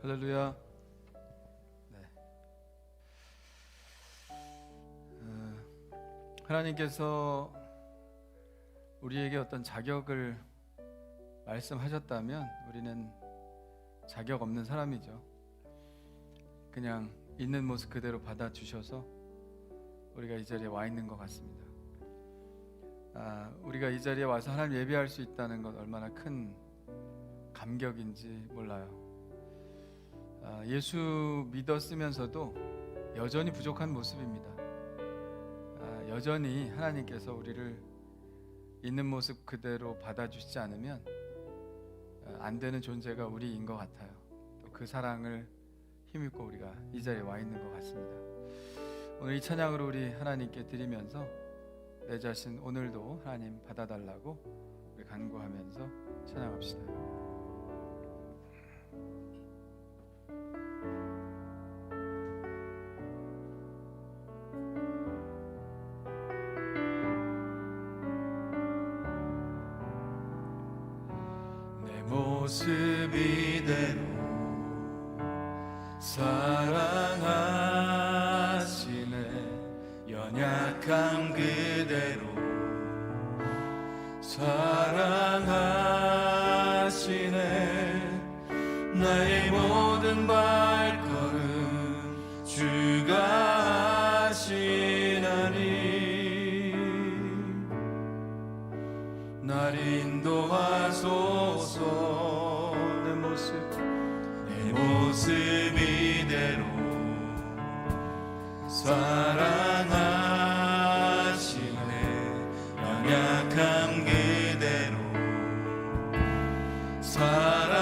할렐루야. 네. 하나님께서 우리에게 어떤 자격을 말씀하셨다면 우리는 자격 없는 사람이죠. 그냥 있는 모습 그대로 받아주셔서 우리가 이 자리에 와 있는 것 같습니다. 우리가 이 자리에 와서 하나님 예배할 수 있다는 것 얼마나 큰 감격인지 몰라요. 예수 믿었으면서도 여전히 부족한 모습입니다. 여전히 하나님께서 우리를 있는 모습 그대로 받아주시지 않으면 안 되는 존재가 우리인 것 같아요. 또 그 사랑을 힘입고 우리가 이 자리에 와 있는 것 같습니다. 오늘 이 찬양으로 우리 하나님께 드리면서 내 자신 오늘도 하나님 받아달라고 우리 간구하면서 찬양합시다. 모습 이대로 사랑하시네. 연약함 그대로 사랑하시네. 나의 모든 발걸음 주가 하시나니 날 인도하소서. 내 모습 이대로 사랑하시네. 연약함 그대로 사랑하시네.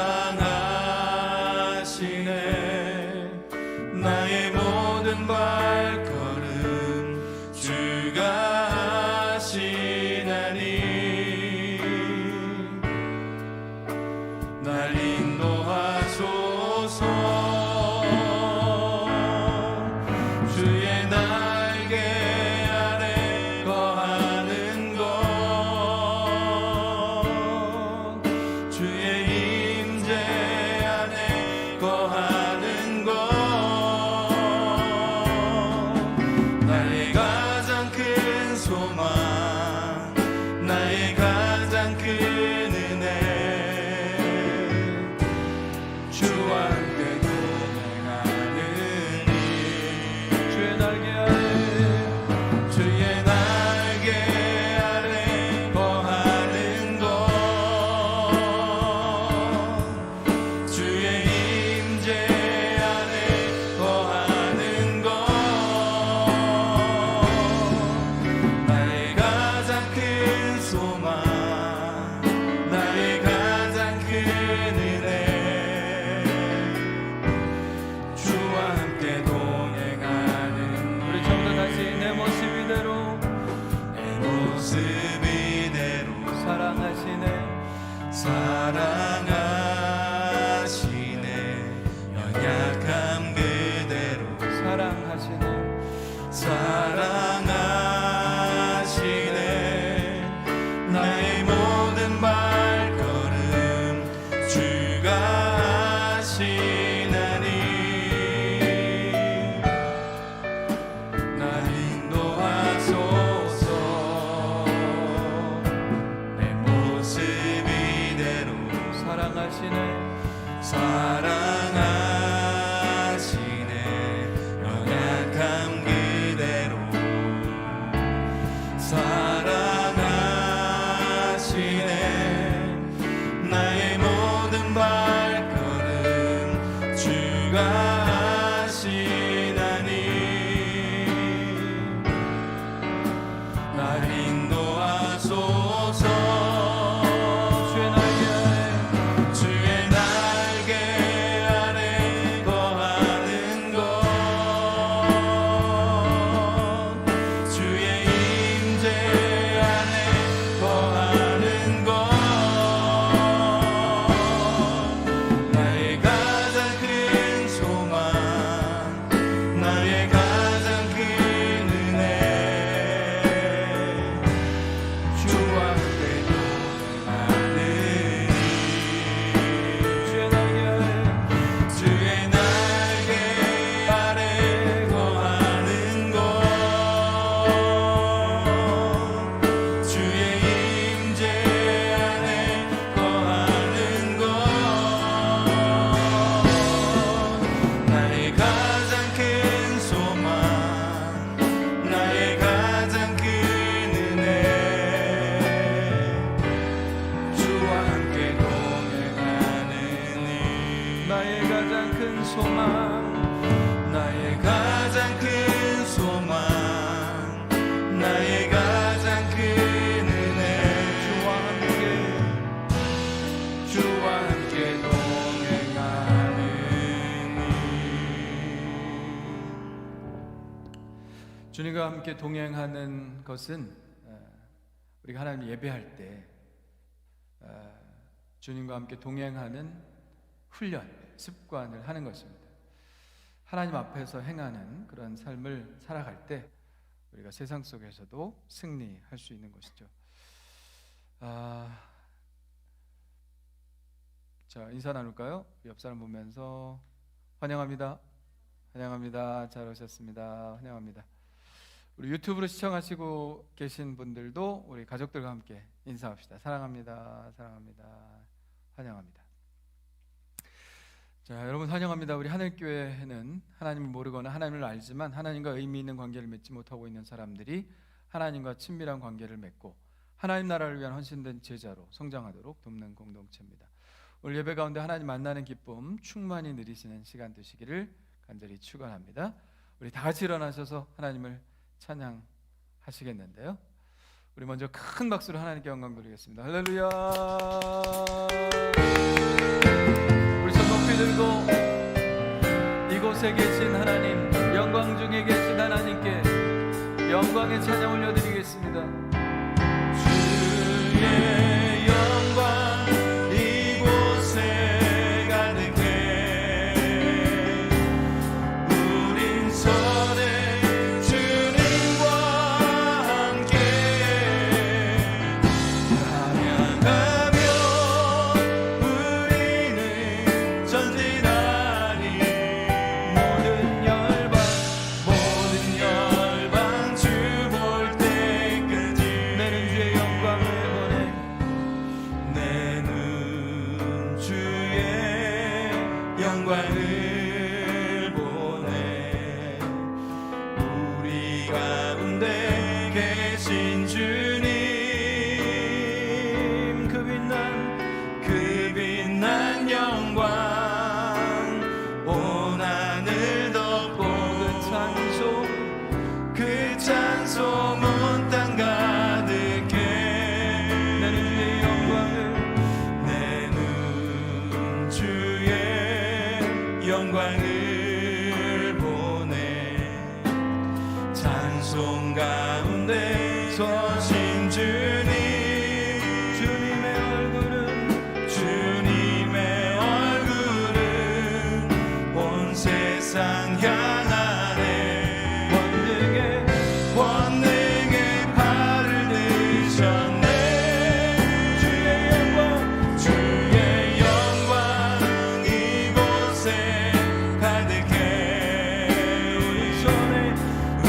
나의 모든 발걸음 주가 하시나니 날 인도하소서. 주의 날개 아래 거하는 것, 주의 임재 안에 거하는 것, 나의 가장 큰 소망, 나의 가장 큰 은혜. 주와 함께 동행하는 일. 주의 날개 아래 거하는 것, 주의 임재 안에 거하는 것, 나의 가장 큰 소망, 나의 가장 큰 은혜. 주와 함께 동행하는 우리 전부 다시 내 모습 이대로 내 모습 이대로 사랑하시네. 사랑하시네. 연약함 그대로 사랑하시네. 사랑하시네. 나의 모든 발걸음 주가 하시나니 날 인도하소서. 내 모습 이대로 사랑하시네. 사랑하시네. 연약함 그대로 사랑하시네. 나의 모든 발걸음 주가 하시나니 날 인도하소서. 주의 날개 아래 소망, 나의 가장 큰 소망, 나의 가장 큰 은혜, 주와 함께 동행하는 일. 주님과 함께 동행하는 것은 우리가 하나님 예배할 때 주님과 함께 동행하는 훈련, 습관을 하는 것입니다. 하나님 앞에서 행하는 그런 삶을 살아갈 때 우리가 세상 속에서도 승리할 수 있는 것이죠. 자, 인사 나눌까요? 옆 사람 보면서 환영합니다. 환영합니다. 잘 오셨습니다. 환영합니다. 우리 유튜브로 시청하시고 계신 분들도 우리 가족들과 함께 인사합시다. 사랑합니다. 사랑합니다. 환영합니다. 자, 여러분 환영합니다. 우리 하늘교회는 하나님을 모르거나 하나님을 알지만 하나님과 의미 있는 관계를 맺지 못하고 있는 사람들이 하나님과 친밀한 관계를 맺고 하나님 나라를 위한 헌신된 제자로 성장하도록 돕는 공동체입니다. 오늘 예배 가운데 하나님 만나는 기쁨 충만히 누리시는 시간 되시기를 간절히 축원합니다. 우리 다 같이 일어나셔서 하나님을 찬양하시겠는데요. 우리 먼저 큰 박수로 하나님께 영광 돌리겠습니다. 할렐루야. 우리 손 높이 들고 이곳에 계신 하나님, 영광 중에 계신 하나님께 영광의 찬양 올려드리겠습니다. 주의 영광 이곳에 가득해, 우린 선에 주님과 함께 찬양하며 우리는 전진하리. 모든 열방 주 볼 때까지 내는 주의 영광을 보내. 내는 주의 영광을 보내. 우리 가운데 계신 주님, 그 빛난 영광 온 하늘 덮고, 그 찬송 온 땅 가득해. 내는 주의 영광을 내는 주의 영광을 보내. 찬송 가운데 서신 주님, 주님의 얼굴은 온 세상 향하네. 권능의 팔을 드셨네. 주의 영광 이곳에 가득해.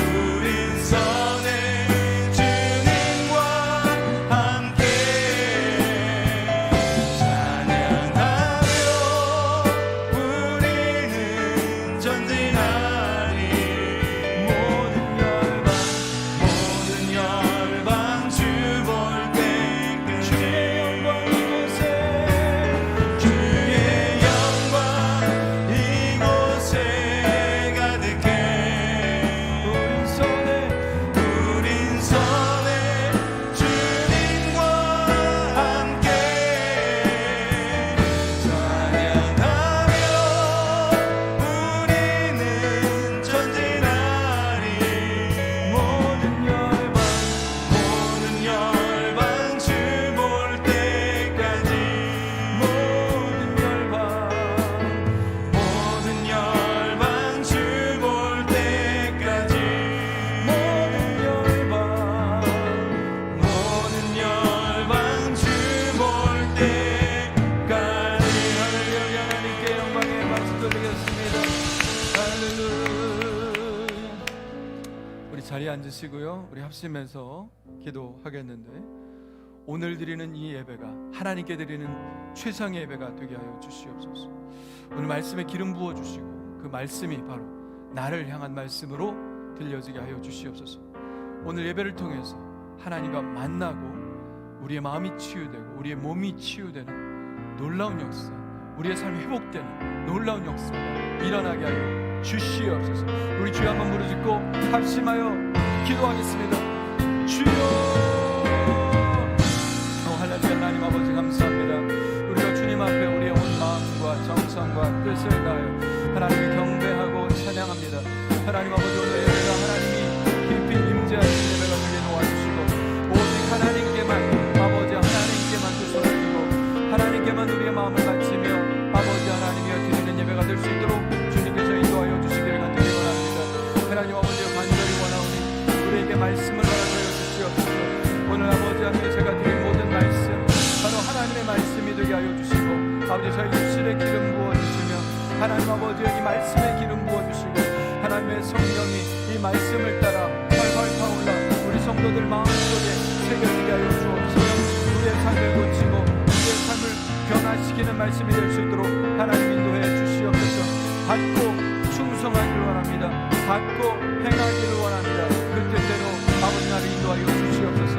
우린 선에 주님과 함께 찬양하며 우리는 전진하리. 모든 열방 주 볼 때까지 주의 영광 이곳에 가득해. 우린 선에 주님과 함께 찬양하며 우리는 전진하리. 모든 열방 주 볼 때까지. 모든 열방 주 볼 때까지. 모든 열방 주 볼 때까지. 할렐루야. 하나님께 영광의 박수 드리겠습니다. 할렐루야. 우리 자리에 앉으시고요. 우리 합심해서 기도하겠는데, 오늘 드리는 이 예배가 하나님께 드리는 최상의 예배가 되게 하여 주시옵소서. 오늘 말씀에 기름 부어 주시고 그 말씀이 바로 나를 향한 말씀으로 들려지게 하여 주시옵소서. 오늘 예배를 통해서 하나님과 만나고 우리의 마음이 치유되고 우리의 몸이 치유되는 놀라운 역사, 우리의 삶이 회복되는 놀라운 역사가 일어나게 하여 주시옵소서. 우리 주여 한번 부르짖고 합심하여 기도하겠습니다. 주여. 할렐루야. 하나님 아버지 감사합니다. 우리가 주님 앞에 우리의 온 마음과 정성과 뜻을 다하여 하나님을 경배하고 찬양합니다. 하나님 아버지, 오늘 예배가 하나님이 깊이 임재하신 예배가 되게 도와주시고 오직 하나님께만, 아버지 하나님께만 두 손을 들고 하나님께만 우리의 마음을 바치며 아버지 하나님이여 드리는 예배가 될 수 있도록 주님께서 인도하여 주시기를 간절히 원합니다. 하나님 아버지, 간절히 원하오니 우리에게 말씀을 허락하여 주시옵소서. 오늘 아버지 하나님 제가 드린 모든 말씀 바로 하나님의 말씀이 되게 하여 주시고 아버지 저희 입술에 기름 부어주시며 하나님 아버지 이 말씀에 기름 부어주시고 하나님의 성령이 이 말씀을 따라 활활 타올라 우리 성도들 마음속에 새겨지게 하여 주옵소서. 우리의 삶을 고치고 우리의 삶을 변화시키는 말씀이 될 수 있도록 하나님 인도해 주시옵소서. 받고 충성하기를 원합니다. 받고 행하기를 원합니다. 그 뜻대로 아버지 나를 인도하여 주시옵소서.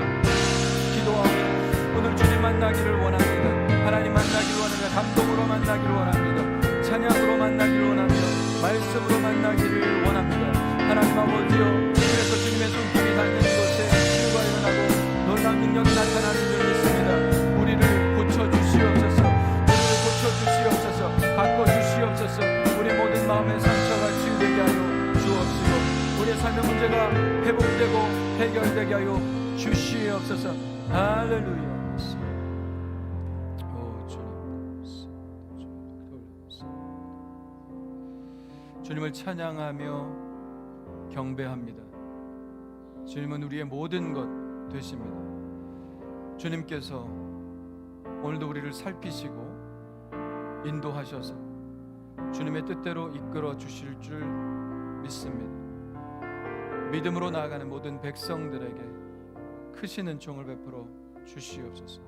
기도하오니 오늘 주님 만나기를 원합니다. 하나님 만나기를 원합니다. 감동으로 만나기를 원합니다. 찬양으로 만나기를 원합니다. 말씀으로 만나기를 원합니다. 하나님 아버지여, 그래서 주님의 손길이 닿는 곳에 치유가 일어나고 놀라운 능력이 나타나는 줄 믿습니다. 우리를 고쳐주시옵소서. 우리를 고쳐주시옵소서. 바꿔주시옵소서. 우리 모든 마음의 상처가 치유되게 하여 주옵시고 우리의 삶의 문제가 회복되고 해결되게 하여 주시옵소서. 할렐루야. 주님을 찬양하며 경배합니다. 주님은 우리의 모든 것 되십니다. 주님께서 오늘도 우리를 살피시고 인도하셔서 주님의 뜻대로 이끌어 주실 줄 믿습니다. 믿음으로 나아가는 모든 백성들에게 크신 은총을 베풀어 주시옵소서.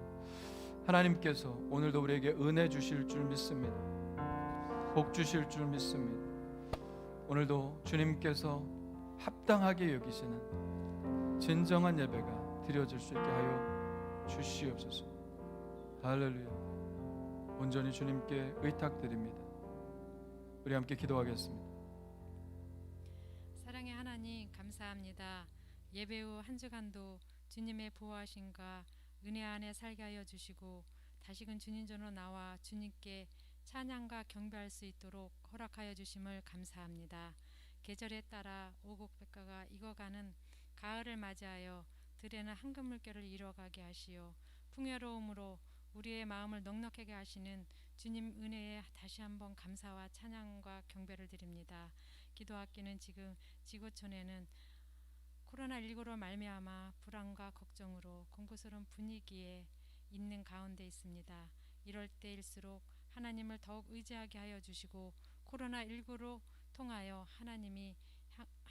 하나님께서 오늘도 우리에게 은혜 주실 줄 믿습니다. 복 주실 줄 믿습니다. 오늘도 주님께서 합당하게 여기시는 진정한 예배가 드려질 수 있게 하여 주시옵소서. 할렐루야. 온전히 주님께 의탁드립니다. 우리 함께 기도하겠습니다. 사랑의 하나님 감사합니다. 예배 후 한 주간도 주님의 보호하심과 은혜 안에 살게 하여 주시고 다시금 주님 전으로 나와 주님께 찬양과 경배할 수 있도록 허락하여 주심을 감사합니다. 계절에 따라 오곡백과가 익어가는 가을을 맞이하여 들에는 황금 물결을 이뤄가게 하시어 풍요로움으로 우리의 마음을 넉넉하게 하시는 주님 은혜에 다시 한번 감사와 찬양과 경배를 드립니다. 기도하기는 지금 지구촌에는 코로나19로 말미암아 불안과 걱정으로 공포스러운 분위기에 있는 가운데 있습니다. 이럴 때일수록 하나님을 더욱 의지하게 하여 주시고 코로나19로 통하여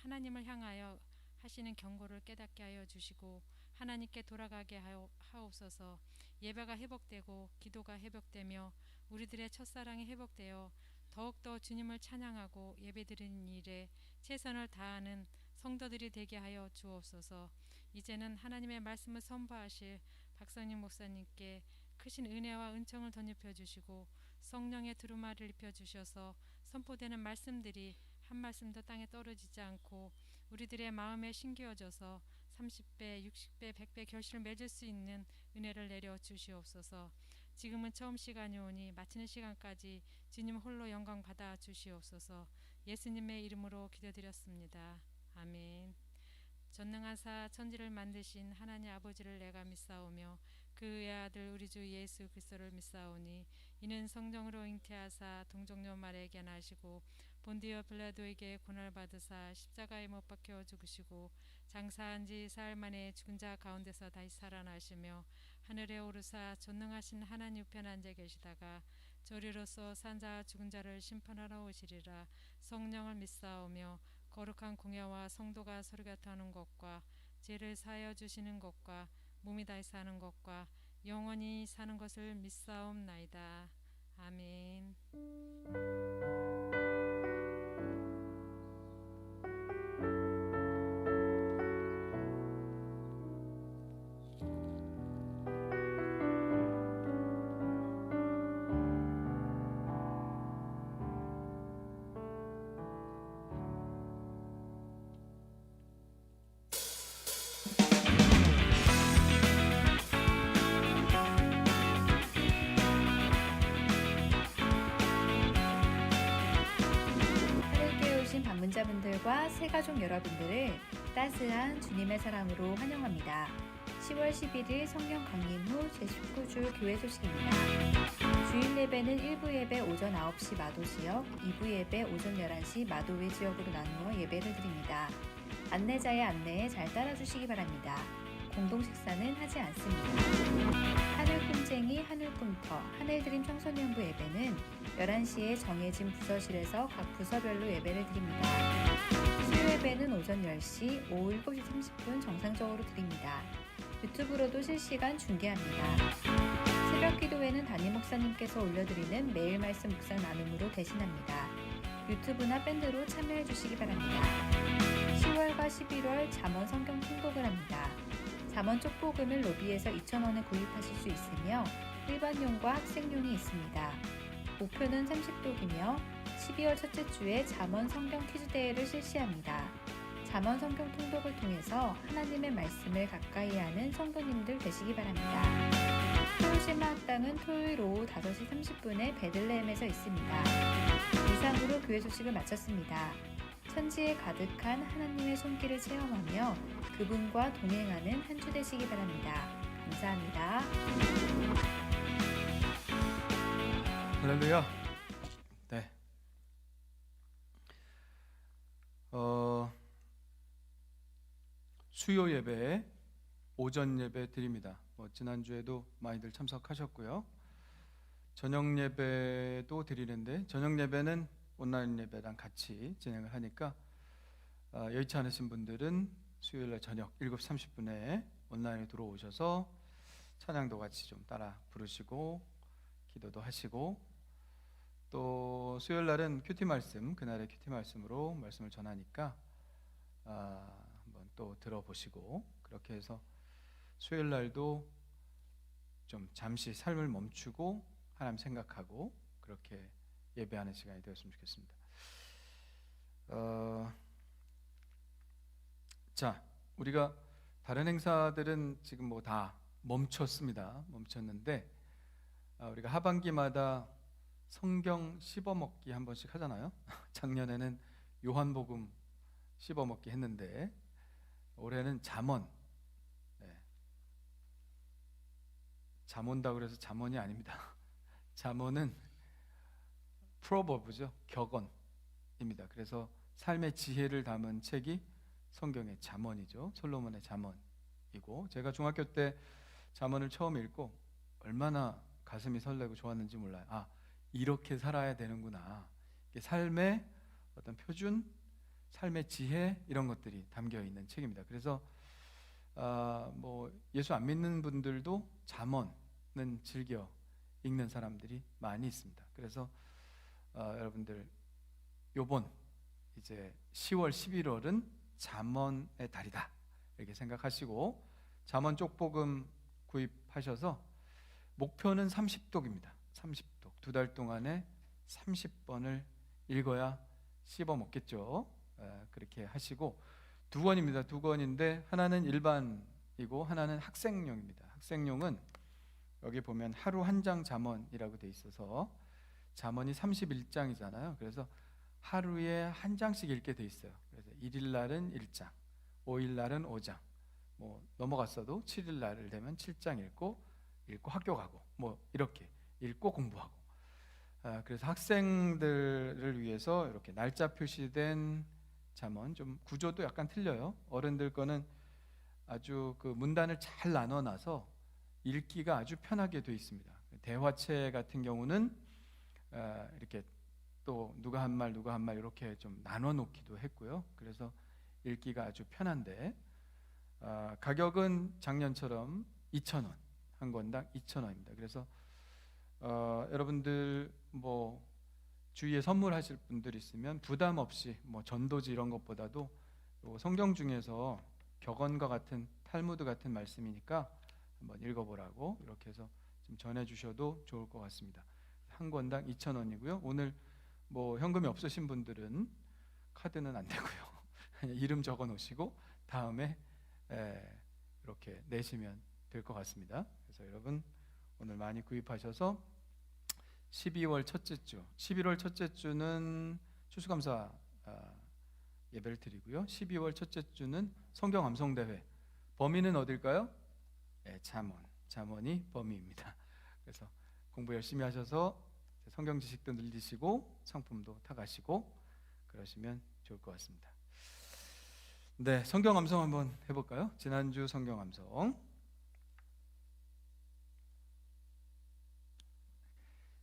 하나님을 향하여 하시는 경고를 깨닫게 하여 주시고 하나님께 돌아가게 하옵소서. 예배가 회복되고 기도가 회복되며 우리들의 첫사랑이 회복되어 더욱더 주님을 찬양하고 예배드리는 일에 최선을 다하는 성도들이 되게 하여 주옵소서. 이제는 하나님의 말씀을 선포하실 박성님 목사님께 크신 은혜와 은총을 덧입혀 주시고 성령의 두루마리를 입혀 주셔서 선포되는 말씀들이 한 말씀도 땅에 떨어지지 않고 우리들의 마음에 심겨져서 30배, 60배, 100배 결실을 맺을 수 있는 은혜를 내려 주시옵소서. 지금은 처음 시간이 오니 마치는 시간까지 주님 홀로 영광 받아 주시옵소서. 예수님의 이름으로 기도드렸습니다. 아멘. 전능하사 천지를 만드신 하나님 아버지를 내가 믿사오며 그의 아들 우리 주 예수 그리스도를 믿사오니 이는 성령으로 잉태하사 동정녀 마리아에게 나시고 본디오 빌라도에게 고난을 받으사 십자가에 못 박혀 죽으시고 장사한 지 사흘 만에 죽은 자 가운데서 다시 살아나시며 하늘에 오르사 전능하신 하나님 우편 앉아 계시다가 저리로서 산 자와 죽은 자를 심판하러 오시리라. 성령을 믿사오며 거룩한 공예와 성도가 서로 곁하는 것과 죄를 사하여 주시는 것과 몸이 다시 사는 것과 영원히 사는 것을 믿사옵나이다. 아멘. 자녀들과 새가족 여러분들을 따스한 주님의 사랑으로 환영합니다. 10월 11일 성령 강림 후 제19주 교회 소식입니다. 주일 예배는 1부 예배 오전 9시 마도 지역, 2부 예배 오전 11시 마도 외 지역으로 나누어 예배를 드립니다. 안내자의 안내에 잘 따라주시기 바랍니다. 공동 식사는 하지 않습니다. 하늘꿈쟁이 하늘꿈터 하늘드림 청소년부 예배는 11시에 정해진 부서실에서 각 부서별로 예배를 드립니다. 수요 예배는 오전 10시, 오후 7시 30분 정상적으로 드립니다. 유튜브로도 실시간 중계합니다. 새벽 기도회는 담임 목사님께서 올려드리는 매일 말씀 묵상 나눔으로 대신합니다. 유튜브나 밴드로 참여해 주시기 바랍니다. 10월과 11월 잠언 성경 통독을 합니다. 잠언 쪽복음을 로비에서 2,000원에 구입하실 수 있으며 일반용과 학생용이 있습니다. 목표는 30독이며 12월 첫째 주에 잠언 성경 퀴즈 대회를 실시합니다. 잠언 성경 통독을 통해서 하나님의 말씀을 가까이 하는 성도님들 되시기 바랍니다. 토요일신마 학당은 토요일 오후 5시 30분에 베들레헴에서 있습니다. 이상으로 교회 소식을 마쳤습니다. 천지에 가득한 하나님의 손길을 체험하며 그분과 동행하는 한 주 되시기 바랍니다. 감사합니다. 할렐루야. 네. 수요 예배, 오전 예배 드립니다. 지난주에도 많이들 참석하셨고요. 저녁 예배도 드리는데 저녁 예배는 온라인 예배랑 같이 진행을 하니까 여의치 않으신 분들은 수요일날 저녁 7시 30분에 온라인에 들어오셔서 찬양도 같이 좀 따라 부르시고 기도도 하시고 또 수요일날은 큐티 말씀, 그날의 큐티 말씀으로 말씀을 전하니까 한번 또 들어보시고 그렇게 해서 수요일날도 좀 잠시 삶을 멈추고 하나님 생각하고 그렇게 예배하는 시간이 되었으면 좋겠습니다. 자, 우리가 다른 행사들은 지금 뭐 다 멈췄습니다. 멈췄는데 우리가 하반기마다 성경 씹어먹기 한 번씩 하잖아요. 작년에는 요한복음 씹어먹기 했는데 올해는 잠언. 잠언다 그래서 잠언이 아닙니다. 잠언은 프로버브죠. 격언입니다. 그래서 삶의 지혜를 담은 책이 성경의 잠언이죠. 솔로몬의 잠언이고 제가 중학교 때 잠언을 처음 읽고 얼마나 가슴이 설레고 좋았는지 몰라요. 이렇게 살아야 되는구나. 삶의 어떤 표준, 삶의 지혜 이런 것들이 담겨 있는 책입니다. 그래서 뭐 예수 안 믿는 분들도 잠언은 즐겨 읽는 사람들이 많이 있습니다. 그래서 여러분들 요번 이제 10월 11월은 잠언의 달이다 이렇게 생각하시고 잠언 쪽복음 구입하셔서 목표는 30독입니다. 30독 2달 동안에 30번을 읽어야 씹어 먹겠죠. 그렇게 하시고 2권입니다. 2권인데 하나는 일반이고 하나는 학생용입니다. 학생용은 여기 보면 하루 한 장 잠언이라고 돼 있어서 잠언이 31장이잖아요. 그래서 하루에 한 장씩 읽게 돼 있어요. 그래서 1일 날은 1장, 5일 날은 5장, 뭐 넘어갔어도 7일 날을 되면 7장 읽고 학교 가고 뭐 이렇게 읽고 공부하고. 그래서 학생들을 위해서 이렇게 날짜 표시된 잠언, 좀 구조도 약간 틀려요. 어른들 거는 아주 그 문단을 잘 나눠놔서 읽기가 아주 편하게 돼 있습니다. 대화체 같은 경우는 이렇게 또 누가 한 말 이렇게 좀 나눠 놓기도 했고요. 그래서 읽기가 아주 편한데 가격은 작년처럼 2,000원, 한 권당 2,000원입니다. 그래서 여러분들 뭐 주위에 선물하실 분들 있으면 부담 없이 뭐 전도지 이런 것보다도 성경 중에서 격언과 같은 탈무드 같은 말씀이니까 한번 읽어보라고 이렇게 해서 좀 전해주셔도 좋을 것 같습니다. 한 권당 2,000원이고요. 오늘 뭐 현금이 없으신 분들은 카드는 안 되고요. 이름 적어 놓으시고 다음에 이렇게 내시면 될 것 같습니다. 그래서 여러분 오늘 많이 구입하셔서 12월 첫째 주, 11월 첫째 주는 추수감사 예배를 드리고요. 12월 첫째 주는 성경 암송 대회. 범위는 어딜까요? 네, 잠언이 범위입니다. 그래서 공부 열심히 하셔서 성경 지식도 늘리시고 상품도 타가시고 그러시면 좋을 것 같습니다. 네, 성경 암송 한번 해볼까요? 지난주 성경 암송.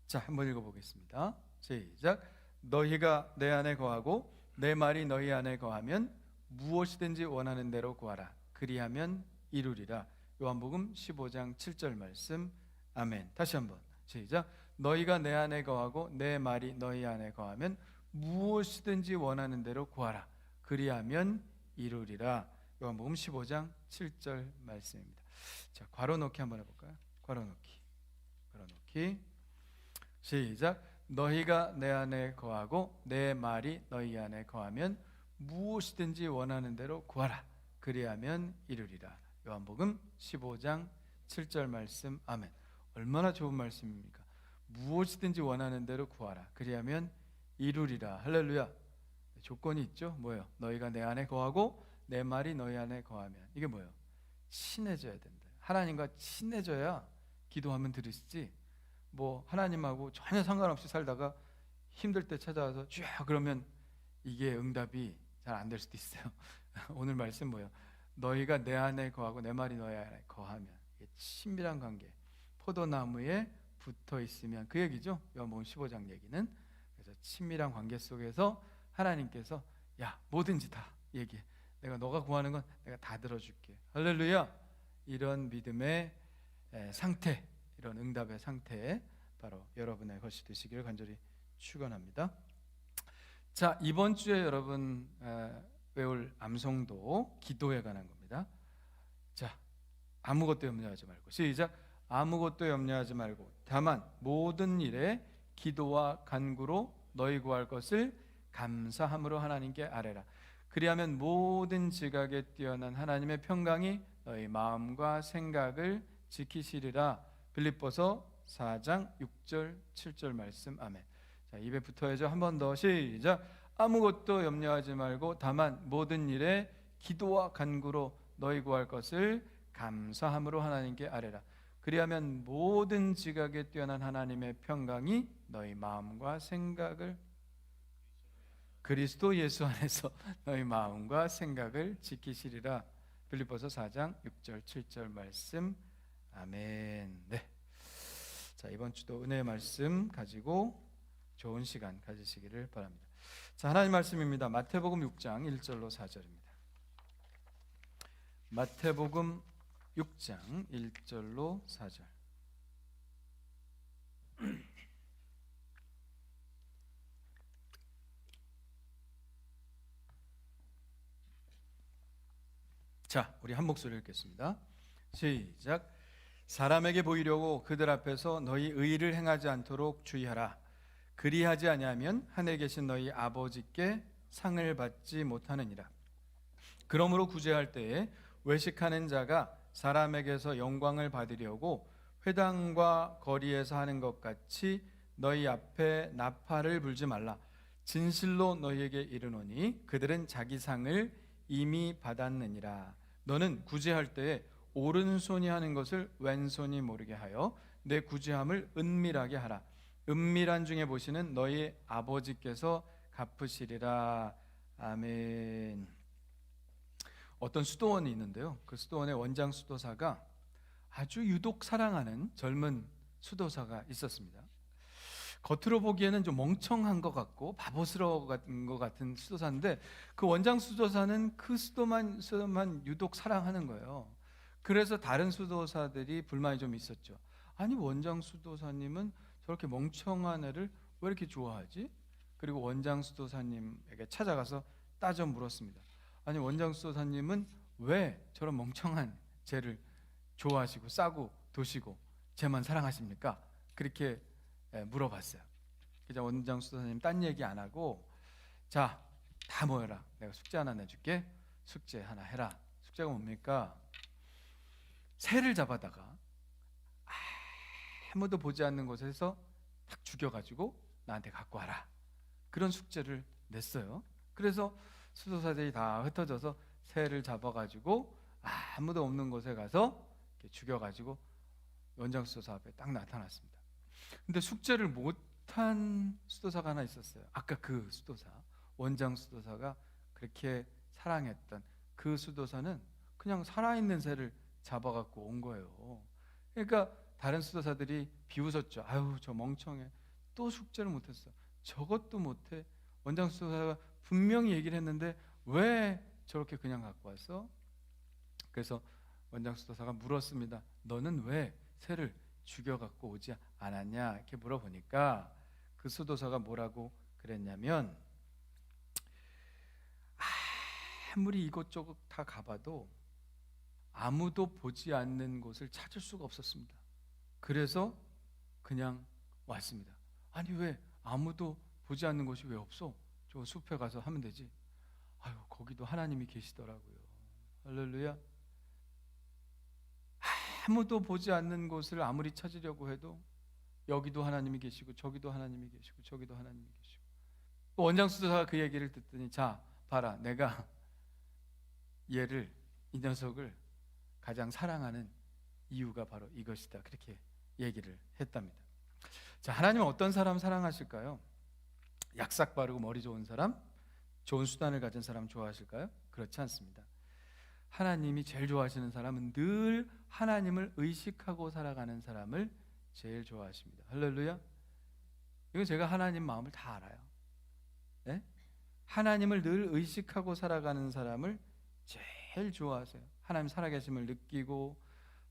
자, 한번 읽어보겠습니다. 시작. 너희가 내 안에 거하고 내 말이 너희 안에 거하면 무엇이든지 원하는 대로 구하라. 그리하면 이루리라. 요한복음 15장 7절 말씀. 아멘. 다시 한번 시작. 너희가 내 안에 거하고 내 말이 너희 안에 거하면 무엇이든지 원하는 대로 구하라. 그리하면 이루리라. 요한복음 15장 7절 말씀입니다. 자, 괄호 넣기 한번 해볼까요? 괄호 넣기. 시작. 너희가 내 안에 거하고 내 말이 너희 안에 거하면 무엇이든지 원하는 대로 구하라. 그리하면 이루리라. 요한복음 15장 7절 말씀. 아멘. 얼마나 좋은 말씀입니까? 무엇이든지 원하는 대로 구하라. 그리하면 이루리라. 할렐루야. 조건이 있죠. 뭐예요? 너희가 내 안에 거하고 내 말이 너희 안에 거하면. 이게 뭐예요? 친해져야 된다. 하나님과 친해져야 기도하면 들으시지. 뭐 하나님하고 전혀 상관없이 살다가 힘들 때 찾아와서 쭉 그러면 이게 응답이 잘 안 될 수도 있어요. 오늘 말씀 뭐예요? 너희가 내 안에 거하고 내 말이 너희 안에 거하면. 이게 친밀한 관계. 포도나무에 붙어 있으면 그 얘기죠. 요한복음 15장 얘기는. 그래서 친밀한 관계 속에서 하나님께서 야, 뭐든지 다 얘기해. 내가 너가 구하는 건 내가 다 들어줄게. 할렐루야. 이런 믿음의 상태, 이런 응답의 상태에 바로 여러분의 것이 되시기를 간절히 축원합니다. 자, 이번 주에 여러분 외울 암송도 기도에 관한 겁니다. 자, 아무것도 염려하지 말고 시작. 아무것도 염려하지 말고 다만 모든 일에 기도와 간구로 너희 구할 것을 감사함으로 하나님께 아뢰라. 그리하면 모든 지각에 뛰어난 하나님의 평강이 너희 마음과 생각을 지키시리라. 빌립보서 4장 6절 7절 말씀. 아멘. 자, 입에 붙어야죠. 한 번 더 시작. 아무것도 염려하지 말고 다만 모든 일에 기도와 간구로 너희 구할 것을 감사함으로 하나님께 아뢰라. 그리하면 모든 지각에 뛰어난 하나님의 평강이 너희 마음과 생각을 그리스도 예수 안에서 너희 마음과 생각을 지키시리라. 빌립보서 4장 6절 7절 말씀. 아멘. 네. 자, 이번 주도 은혜의 말씀 가지고 좋은 시간 가지시기를 바랍니다. 자, 하나님 말씀입니다. 마태복음 6장 1절로 4절입니다. 마태복음 6장 1절로 4절. 자, 우리 한 목소리 읽겠습니다. 시작. 사람에게 보이려고 그들 앞에서 너희 의를 행하지 않도록 주의하라. 그리하지 아니하면 하늘에 계신 너희 아버지께 상을 받지 못하느니라. 그러므로 구제할 때에 외식하는 자가 사람에게서 영광을 받으려고 회당과 거리에서 하는 것 같이 너희 앞에 나팔을 불지 말라. 진실로 너희에게 이르노니 그들은 자기 상을 이미 받았느니라. 너는 구제할 때에 오른손이 하는 것을 왼손이 모르게 하여 내 구제함을 은밀하게 하라. 은밀한 중에 보시는 너희 아버지께서 갚으시리라. 아멘. 어떤 수도원이 있는데요, 그 수도원의 원장 수도사가 아주 유독 사랑하는 젊은 수도사가 있었습니다. 겉으로 보기에는 좀 멍청한 것 같고 바보스러운 것 같은 수도사인데 그 원장 수도사는 그 수도만 유독 사랑하는 거예요. 그래서 다른 수도사들이 불만이 좀 있었죠. 아니, 원장 수도사님은 저렇게 멍청한 애를 왜 이렇게 좋아하지? 그리고 원장 수도사님에게 찾아가서 따져 물었습니다. 아니, 원장 수도사님은 왜 저런 멍청한 쟤를 좋아하시고 싸고 도시고 쟤만 사랑하십니까? 그렇게 물어봤어요. 그래서 원장 수도사님 딴 얘기 안 하고 자, 다 모여라. 내가 숙제 하나 내줄게. 숙제 하나 해라. 숙제가 뭡니까? 새를 잡아다가 아무도 보지 않는 곳에서 딱 죽여가지고 나한테 갖고 와라. 그런 숙제를 냈어요. 그래서 수도사들이 다 흩어져서 새를 잡아가지고 아무도 없는 곳에 가서 이렇게 죽여가지고 원장 수도사 앞에 딱 나타났습니다. 근데 숙제를 못한 수도사가 하나 있었어요. 아까 그 수도사, 원장 수도사가 그렇게 사랑했던 그 수도사는 그냥 살아있는 새를 잡아갖고 온 거예요. 그러니까 다른 수도사들이 비웃었죠. 아유, 저 멍청해. 또 숙제를 못했어. 저것도 못해. 원장 수도사가 분명히 얘기를 했는데 왜 저렇게 그냥 갖고 왔어? 그래서 원장 수도사가 물었습니다. 너는 왜 새를 죽여갖고 오지 않았냐? 이렇게 물어보니까 그 수도사가 뭐라고 그랬냐면, 아무리 이곳저곳 다 가봐도 아무도 보지 않는 곳을 찾을 수가 없었습니다. 그래서 그냥 왔습니다. 아니, 왜 아무도 보지 않는 곳이 왜 없어? 저 숲에 가서 하면 되지. 아유, 거기도 하나님이 계시더라고요. 할렐루야. 아무도 보지 않는 곳을 아무리 찾으려고 해도 여기도 하나님이 계시고 저기도 하나님이 계시고 저기도 하나님이 계시고. 원장 수도사가 그 얘기를 듣더니, 자 봐라, 내가 얘를, 이 녀석을 가장 사랑하는 이유가 바로 이것이다, 그렇게 얘기를 했답니다. 자, 하나님은 어떤 사람 사랑하실까요? 약삭 바르고 머리 좋은 사람, 좋은 수단을 가진 사람 좋아하실까요? 그렇지 않습니다. 하나님이 제일 좋아하시는 사람은 늘 하나님을 의식하고 살아가는 사람을 제일 좋아하십니다. 할렐루야. 이건 제가 하나님 마음을 다 알아요. 네? 하나님을 늘 의식하고 살아가는 사람을 제일 좋아하세요. 하나님 살아계심을 느끼고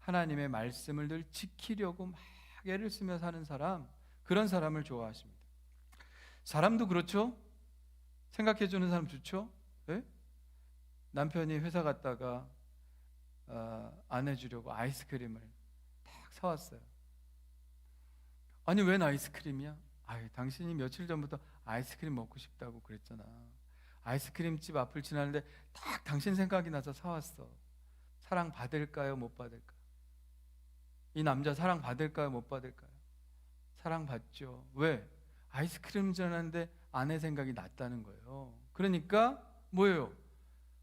하나님의 말씀을 늘 지키려고 막 애를 쓰며 사는 사람, 그런 사람을 좋아하십니다. 사람도 그렇죠? 생각해주는 사람 좋죠? 네? 남편이 회사 갔다가 안 해주려고 아이스크림을 딱 사왔어요. 아니, 웬 아이스크림이야? 아유, 당신이 며칠 전부터 아이스크림 먹고 싶다고 그랬잖아. 아이스크림집 앞을 지나는데 딱 당신 생각이 나서 사왔어. 사랑 받을까요? 못 받을까요? 이 남자 사랑 받을까요? 못 받을까요? 사랑 받죠. 왜? 아이스크림 전하는데 아내 생각이 났다는 거예요. 그러니까 뭐예요?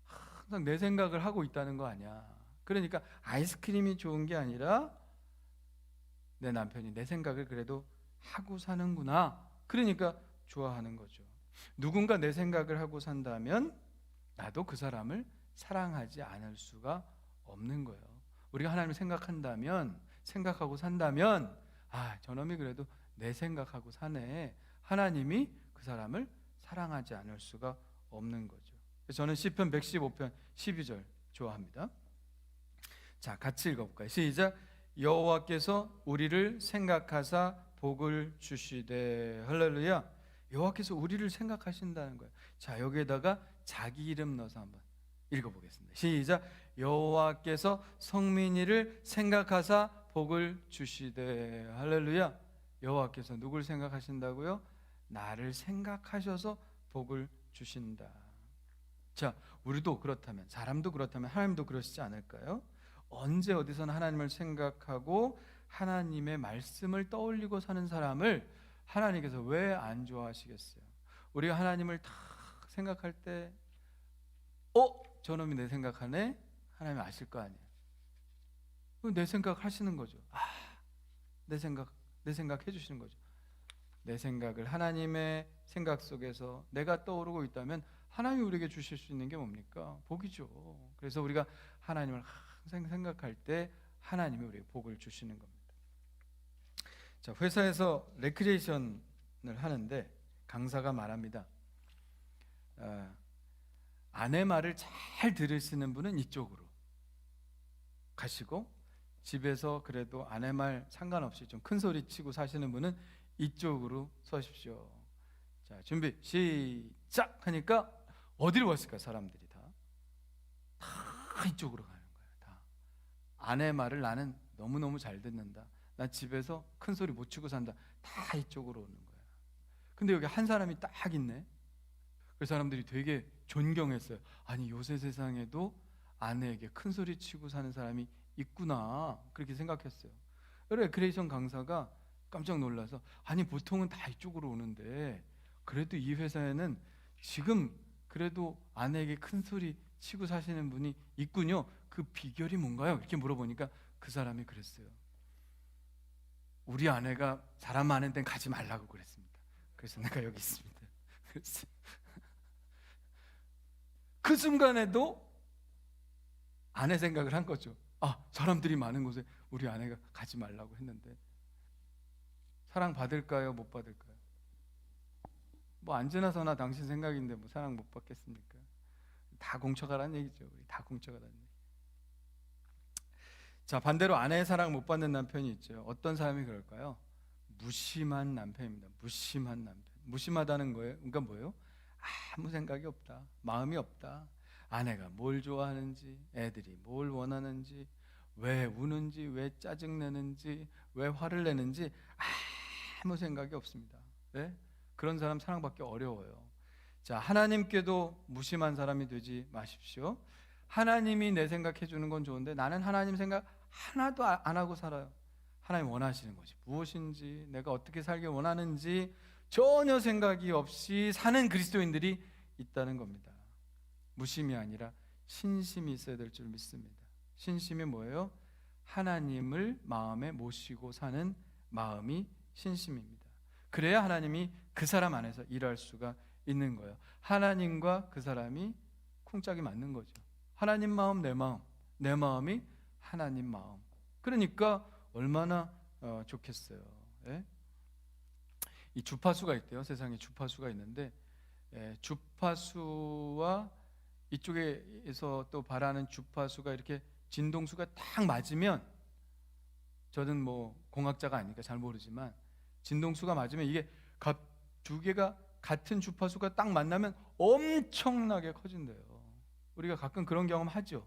항상 내 생각을 하고 있다는 거 아니야. 그러니까 아이스크림이 좋은 게 아니라 내 남편이 내 생각을 그래도 하고 사는구나. 그러니까 좋아하는 거죠. 누군가 내 생각을 하고 산다면 나도 그 사람을 사랑하지 않을 수가 없는 거예요. 우리가 하나님을 생각하고 산다면, 아, 저놈이 그래도 내 생각하고 사네. 하나님이 그 사람을 사랑하지 않을 수가 없는 거죠. 그래서 저는 시편 115편 12절 좋아합니다. 자, 같이 읽어볼까요? 시작. 여호와께서 우리를 생각하사 복을 주시되. 할렐루야. 여호와께서 우리를 생각하신다는 거예요. 자, 여기에다가 자기 이름 넣어서 한번 읽어보겠습니다. 시작. 여호와께서 성민이를 생각하사 복을 주시되. 할렐루야. 여호와께서 누굴 생각하신다고요? 나를 생각하셔서 복을 주신다. 자, 우리도 그렇다면, 사람도 그렇다면 하나님도 그러시지 않을까요? 언제 어디서나 하나님을 생각하고 하나님의 말씀을 떠올리고 사는 사람을 하나님께서 왜 안 좋아하시겠어요? 우리가 하나님을 다 생각할 때 저놈이 내 생각하네? 하나님 아실 거 아니에요. 내 생각 하시는 거죠. 내 생각 해주시는 거죠. 내 생각을 하나님의 생각 속에서 내가 떠오르고 있다면 하나님이 우리에게 주실 수 있는 게 뭡니까? 복이죠. 그래서 우리가 하나님을 항상 생각할 때 하나님이 우리에게 복을 주시는 겁니다. 자, 회사에서 레크리에이션을 하는데 강사가 말합니다. 아내 말을 잘 들으시는 분은 이쪽으로 가시고, 집에서 그래도 아내 말 상관없이 좀 큰 소리 치고 사시는 분은 이쪽으로 서십시오. 자, 준비 시작 하니까 어디로 왔을까? 사람들이 다 이쪽으로 가는 거예요. 다 아내 말을 나는 너무너무 잘 듣는다. 나 집에서 큰 소리 못 치고 산다. 다 이쪽으로 오는 거야. 근데 여기 한 사람이 딱 있네. 그 사람들이 되게 존경했어요. 아니, 요새 세상에도 아내에게 큰 소리 치고 사는 사람이 있구나, 그렇게 생각했어요. 레크레이션 강사가 깜짝 놀라서, 아니 보통은 다 이쪽으로 오는데 그래도 이 회사에는 지금 그래도 아내에게 큰 소리 치고 사시는 분이 있군요. 그 비결이 뭔가요? 이렇게 물어보니까 그 사람이 그랬어요. 우리 아내가 사람 많은 데는 가지 말라고 그랬습니다. 그래서 내가 여기 있습니다. 그랬어요. 그 순간에도 아내 생각을 한 거죠. 아, 사람들이 많은 곳에 우리 아내가 가지 말라고 했는데 사랑 받을까요? 못 받을까요? 뭐 안지나 서나 당신 생각인데 뭐 사랑 못 받겠습니까? 다 공쳐가라는 얘기죠. 우리 다 공쳐가라는 얘기. 자, 반대로 아내의 사랑 못 받는 남편이 있죠. 어떤 사람이 그럴까요? 무심한 남편입니다. 무심한 남편. 무심하다는 거예요. 그러니까 뭐예요? 아무 생각이 없다. 마음이 없다. 아내가 뭘 좋아하는지, 애들이 뭘 원하는지, 왜 우는지, 왜 짜증내는지, 왜 화를 내는지 아무 생각이 없습니다. 네? 그런 사람 사랑받기 어려워요. 자, 하나님께도 무심한 사람이 되지 마십시오. 하나님이 내 생각해 주는 건 좋은데 나는 하나님 생각 하나도 안 하고 살아요. 하나님 원하시는 것이 무엇인지, 내가 어떻게 살길 원하는지 전혀 생각이 없이 사는 그리스도인들이 있다는 겁니다. 무심이 아니라 신심이 있어야 될 줄 믿습니다. 신심이 뭐예요? 하나님을 마음에 모시고 사는 마음이 신심입니다. 그래야 하나님이 그 사람 안에서 일할 수가 있는 거예요. 하나님과 그 사람이 쿵짝이 맞는 거죠. 하나님 마음, 내 마음이 하나님 마음. 그러니까 얼마나 좋겠어요. 예? 이 주파수가 있대요. 세상에 주파수가 있는데 주파수와 이쪽에서 또 발하는 주파수가 이렇게 진동수가 딱 맞으면, 저는 뭐 공학자가 아니니까 잘 모르지만 진동수가 맞으면 이게 두 개가 같은 주파수가 딱 만나면 엄청나게 커진대요. 우리가 가끔 그런 경험 하죠.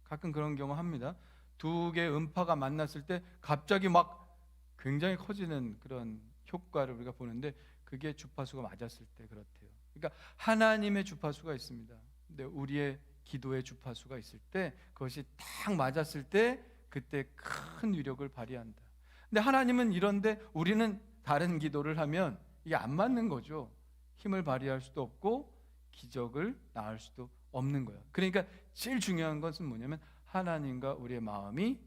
가끔 그런 경험 합니다. 두 개의 음파가 만났을 때 갑자기 막 굉장히 커지는 그런 효과를 우리가 보는데, 그게 주파수가 맞았을 때 그렇대요. 그러니까 하나님의 주파수가 있습니다. 근데 우리의 기도의 주파수가 있을 때, 그것이 딱 맞았을 때 그때 큰 위력을 발휘한다. 근데 하나님은 이런데 우리는 다른 기도를 하면 이게 안 맞는 거죠. 힘을 발휘할 수도 없고 기적을 낳을 수도 없는 거예요. 그러니까 제일 중요한 것은 뭐냐면 하나님과 우리의 마음이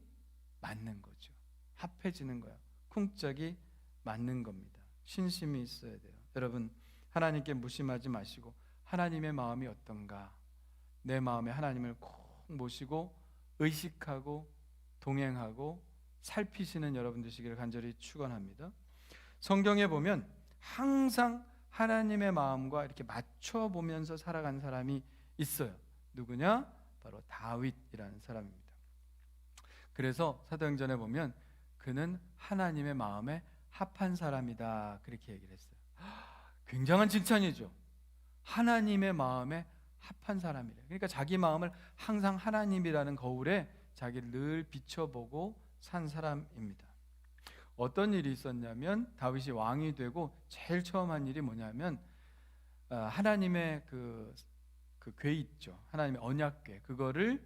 맞는 거죠. 합해지는 거예요. 쿵짝이 맞는 겁니다. 신심이 있어야 돼요. 여러분, 하나님께 무심하지 마시고 하나님의 마음이 어떤가, 내 마음에 하나님을 꼭 모시고 의식하고 동행하고 살피시는 여러분 되시기를 간절히 축원합니다. 성경에 보면 항상 하나님의 마음과 이렇게 맞춰 보면서 살아간 사람이 있어요. 누구냐? 바로 다윗이라는 사람입니다. 그래서 사도행전에 보면 그는 하나님의 마음에 합한 사람이다, 그렇게 얘기를 했어요. 굉장한 칭찬이죠. 하나님의 마음에 합한 사람이래. 그러니까 자기 마음을 항상 하나님이라는 거울에 자기를 늘 비춰보고 산 사람입니다. 어떤 일이 있었냐면, 다윗이 왕이 되고 제일 처음 한 일이 뭐냐면 하나님의 그 궤 있죠. 하나님의 언약궤, 그거를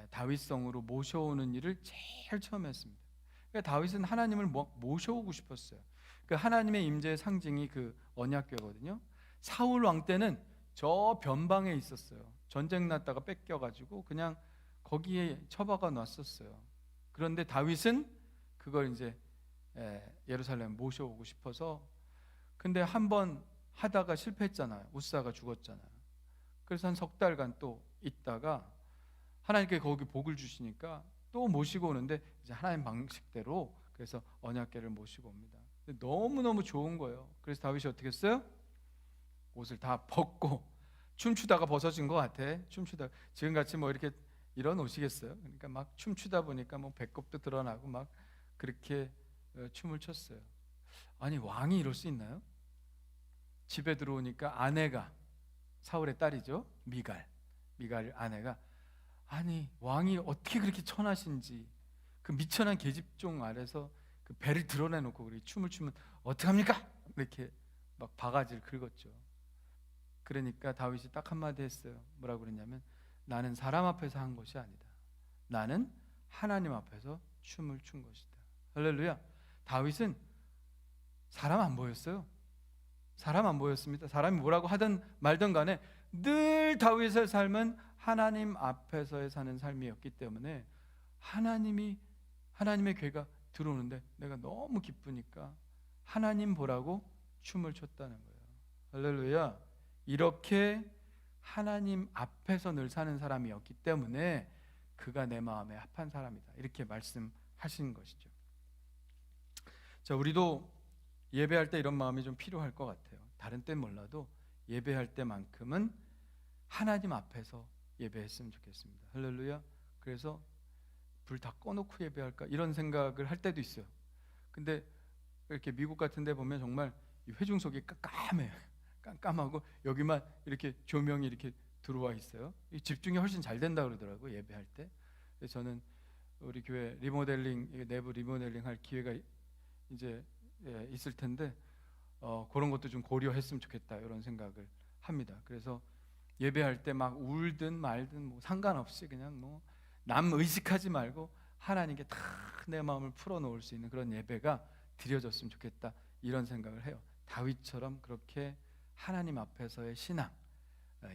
다윗성으로 모셔오는 일을 제일 처음 했습니다. 그러니까 다윗은 하나님을 모셔오고 싶었어요. 그 하나님의 임재의 상징이 그 언약궤거든요. 사울 왕 때는 저 변방에 있었어요. 전쟁 났다가 뺏겨가지고 그냥 거기에 처박아 놨었어요. 그런데 다윗은 그걸 이제 예루살렘 모셔오고 싶어서, 근데 한번 하다가 실패했잖아요. 우사가 죽었잖아요. 그래서 한 석 달간 또 있다가 하나님께 거기 복을 주시니까 또 모시고 오는데, 이제 하나님 방식대로 그래서 언약궤를 모시고 옵니다. 너무너무 좋은 거예요. 그래서 다윗이 어떻게 했어요? 옷을 다 벗고, 춤추다가 벗어진 것 같아. 춤추다 지금같이 뭐 이렇게 이런 옷이겠어요? 그러니까 막 춤추다 보니까 뭐 배꼽도 드러나고 막 그렇게 춤을 췄어요. 아니, 왕이 이럴 수 있나요? 집에 들어오니까 아내가, 사울의 딸이죠, 미갈 아내가, 아니 왕이 어떻게 그렇게 천하신지 그 미천한 계집종 아래서 그 배를 드러내놓고 그렇게 춤을 추면 어떡합니까? 이렇게 막 바가지를 긁었죠. 그러니까 다윗이 딱 한마디 했어요. 뭐라고 그랬냐면, 나는 사람 앞에서 한 것이 아니다. 나는 하나님 앞에서 춤을 춘 것이다. 할렐루야. 다윗은 사람 안 보였어요. 사람 안 보였습니다. 사람이 뭐라고 하든 말든 간에 늘 다윗의 삶은 하나님 앞에서의 사는 삶이었기 때문에 하나님의 괴가 들어오는데 내가 너무 기쁘니까 하나님 보라고 춤을 췄다는 거예요. 할렐루야. 이렇게 하나님 앞에서 늘 사는 사람이었기 때문에 그가 내 마음에 합한 사람이다, 이렇게 말씀하신 것이죠. 자, 우리도 예배할 때 이런 마음이 좀 필요할 것 같아요. 다른 때는 몰라도 예배할 때만큼은 하나님 앞에서 예배했으면 좋겠습니다. 할렐루야. 그래서 불 다 꺼놓고 예배할까 이런 생각을 할 때도 있어요. 근데 이렇게 미국 같은 데 보면 정말 이 회중석이 깜깜해요. 깜깜하고 여기만 이렇게 조명이 이렇게 들어와 있어요. 이 집중이 훨씬 잘 된다 그러더라고요, 예배할 때. 그래서 저는 우리 교회 리모델링, 내부 리모델링 할 기회가 이제 있을 텐데 그런 것도 좀 고려했으면 좋겠다, 이런 생각을 합니다. 그래서 예배할 때 막 울든 말든 뭐 상관없이 그냥 뭐 남 의식하지 말고 하나님께 다 내 마음을 풀어놓을 수 있는 그런 예배가 드려졌으면 좋겠다, 이런 생각을 해요. 다윗처럼 그렇게 하나님 앞에서의 신앙,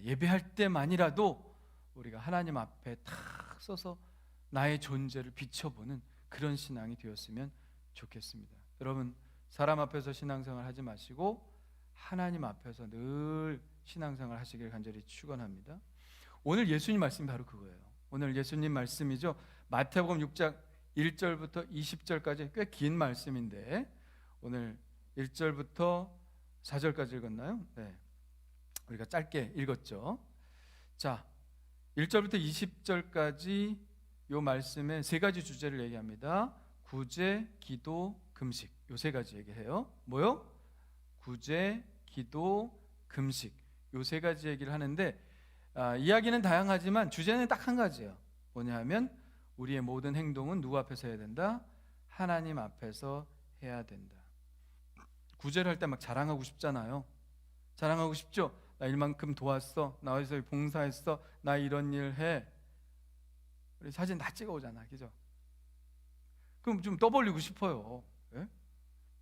예배할 때만이라도 우리가 하나님 앞에 탁 서서 나의 존재를 비춰보는 그런 신앙이 되었으면 좋겠습니다. 여러분, 사람 앞에서 신앙생활 하지 마시고 하나님 앞에서 늘 신앙생활 하시길 간절히 축원합니다. 오늘 예수님 말씀이 바로 그거예요. 오늘 예수님 말씀이죠. 마태복음 6장 1절부터 20절까지 꽤 긴 말씀인데 오늘 1절부터 4절까지 읽었나요? 네, 우리가 짧게 읽었죠. 자, 1절부터 20절까지 요 말씀에 세 가지 주제를 얘기합니다. 구제, 기도, 금식, 요 세 가지 얘기해요. 뭐요? 구제, 기도, 금식, 요 세 가지 얘기를 하는데 이야기는 다양하지만 주제는 딱 한 가지예요. 뭐냐 하면 우리의 모든 행동은 누구 앞에서 해야 된다? 하나님 앞에서 해야 된다. 구제를 할 때 막 자랑하고 싶잖아요. 자랑하고 싶죠? 나 이만큼 도왔어, 나 어디서 봉사했어, 나 이런 일 해. 우리 사진 다 찍어오잖아, 그죠? 그럼 좀 떠벌리고 싶어요. 예?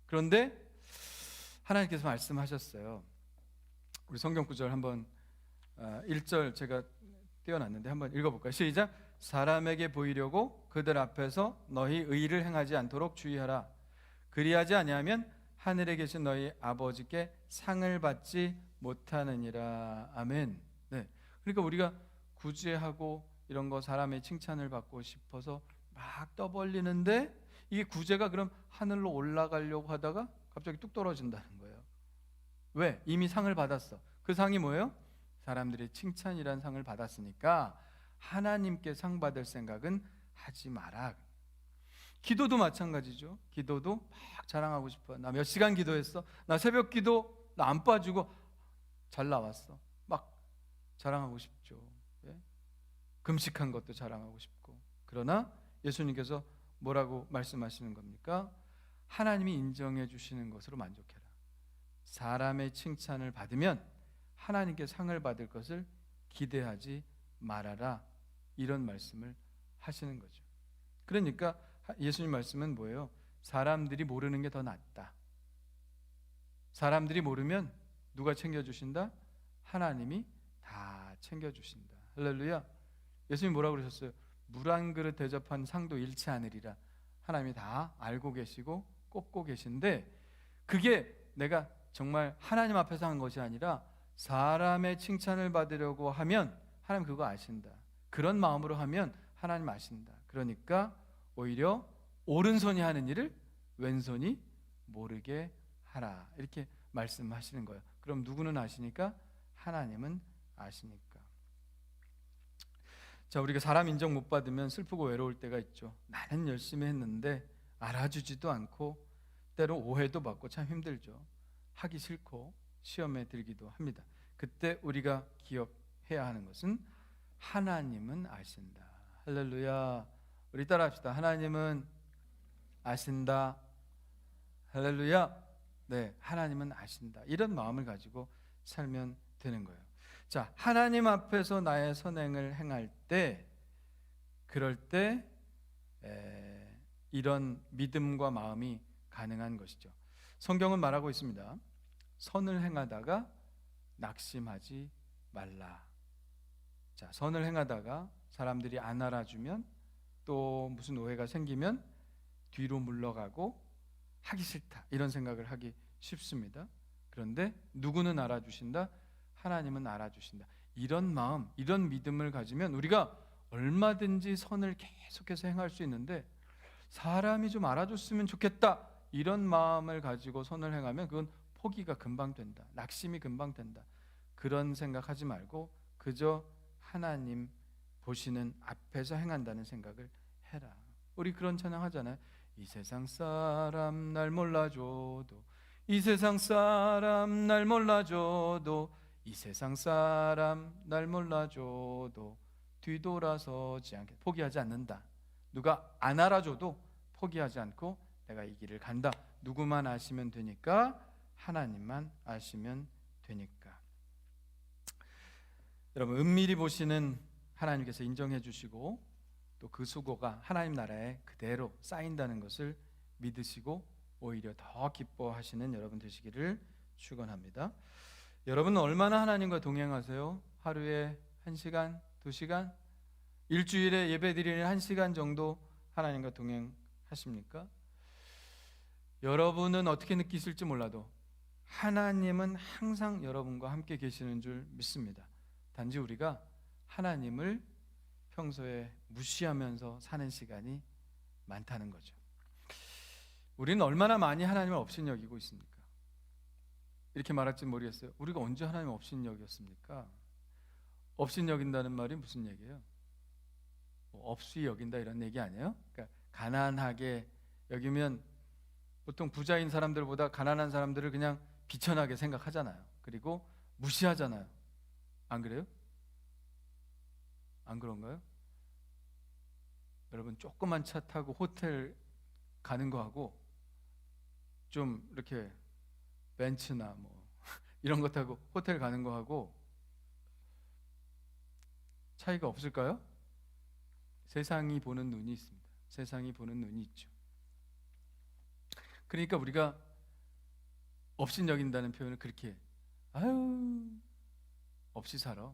그런데 하나님께서 말씀하셨어요. 우리 성경 구절 한번 1절 제가 띄워놨는데 한번 읽어볼까요? 시작. 사람에게 보이려고 그들 앞에서 너희 의를 행하지 않도록 주의하라. 그리하지 아니하면 하늘에 계신 너희 아버지께 상을 받지 못하느니라. 아멘. 네. 그러니까 우리가 구제하고 이런 거 사람의 칭찬을 받고 싶어서 막 떠벌리는데 이게 구제가 그럼 하늘로 올라가려고 하다가 갑자기 뚝 떨어진다는 거예요. 왜? 이미 상을 받았어. 그 상이 뭐예요? 사람들의 칭찬이란 상을 받았으니까 하나님께 상 받을 생각은 하지 마라. 기도도 마찬가지죠. 기도도 막 자랑하고 싶어. 나 몇 시간 기도했어. 나 새벽 기도 나 안 빠지고 잘 나왔어. 막 자랑하고 싶죠. 예? 금식한 것도 자랑하고 싶고. 그러나 예수님께서 뭐라고 말씀하시는 겁니까? 하나님이 인정해 주시는 것으로 만족해라. 사람의 칭찬을 받으면 하나님께 상을 받을 것을 기대하지 말아라, 이런 말씀을 하시는 거죠. 그러니까 예수님 말씀은 뭐예요? 사람들이 모르는 게 더 낫다. 사람들이 모르면 누가 챙겨주신다? 하나님이 다 챙겨주신다. 할렐루야. 예수님 뭐라고 그러셨어요? 물 한 그릇 대접한 상도 잃지 않으리라. 하나님이 다 알고 계시고 꼽고 계신데 그게 내가 정말 하나님 앞에서 한 것이 아니라 사람의 칭찬을 받으려고 하면 하나님 그거 아신다. 그런 마음으로 하면 하나님 아신다. 그러니까 오히려 오른손이 하는 일을 왼손이 모르게 하라, 이렇게 말씀하시는 거예요. 그럼 누구는 아시니까? 하나님은 아시니까. 자, 우리가 사람 인정 못 받으면 슬프고 외로울 때가 있죠. 나는 열심히 했는데 알아주지도 않고 때로 오해도 받고 참 힘들죠. 하기 싫고 시험에 들기도 합니다. 그때 우리가 기억해야 하는 것은 하나님은 아신다. 할렐루야. 우리 따라합시다. 하나님은 아신다. 할렐루야. 네, 하나님은 아신다. 이런 마음을 가지고 살면 되는 거예요. 자, 하나님 앞에서 나의 선행을 행할 때, 그럴 때 이런 믿음과 마음이 가능한 것이죠. 성경은 말하고 있습니다. 선을 행하다가 낙심하지 말라. 자, 선을 행하다가 사람들이 안 알아주면, 또 무슨 오해가 생기면 뒤로 물러가고 하기 싫다, 이런 생각을 하기 쉽습니다. 그런데 누구는 알아주신다? 하나님은 알아주신다. 이런 마음, 이런 믿음을 가지면 우리가 얼마든지 선을 계속해서 행할 수 있는데, 사람이 좀 알아줬으면 좋겠다, 이런 마음을 가지고 선을 행하면 그건 포기가 금방 된다, 낙심이 금방 된다. 그런 생각하지 말고 그저 하나님 보시는 앞에서 행한다는 생각을 해라. 우리 그런 찬양 하잖아요. 이 세상 사람 날 몰라줘도, 이 세상 사람 날 몰라줘도, 이 세상 사람 날 몰라줘도 뒤돌아서지 않게, 포기하지 않는다. 누가 안 알아줘도 포기하지 않고 내가 이 길을 간다. 누구만 아시면 되니까, 하나님만 아시면 되니까. 여러분, 은밀히 보시는 하나님께서 인정해 주시고, 또 그 수고가 하나님 나라에 그대로 쌓인다는 것을 믿으시고 오히려 더 기뻐하시는 여러분 되시기를 축원합니다. 여러분은 얼마나 하나님과 동행하세요? 하루에 1시간, 2시간? 일주일에 예배드리는 1시간 정도 하나님과 동행하십니까? 여러분은 어떻게 느끼실지 몰라도 하나님은 항상 여러분과 함께 계시는 줄 믿습니다. 단지 우리가 하나님을 평소에 무시하면서 사는 시간이 많다는 거죠. 우리는 얼마나 많이 하나님을 업신여기고 있습니까? 이렇게 말할지 모르겠어요. 우리가 언제 하나님을 업신여겼습니까? 업신여긴다는 말이 무슨 얘기예요? 없이 여긴다, 이런 얘기 아니에요? 그러니까 가난하게 여기면 보통 부자인 사람들보다 가난한 사람들을 그냥 비천하게 생각하잖아요. 그리고 무시하잖아요. 안 그래요? 안 그런가요? 여러분, 조그만 차 타고 호텔 가는 거하고 좀 이렇게 벤츠나 뭐 이런 거 타고 호텔 가는 거하고 차이가 없을까요? 세상이 보는 눈이 있습니다. 세상이 보는 눈이 있죠. 그러니까 우리가 업신여긴다는 표현을 그렇게, 아유, 없이 살아,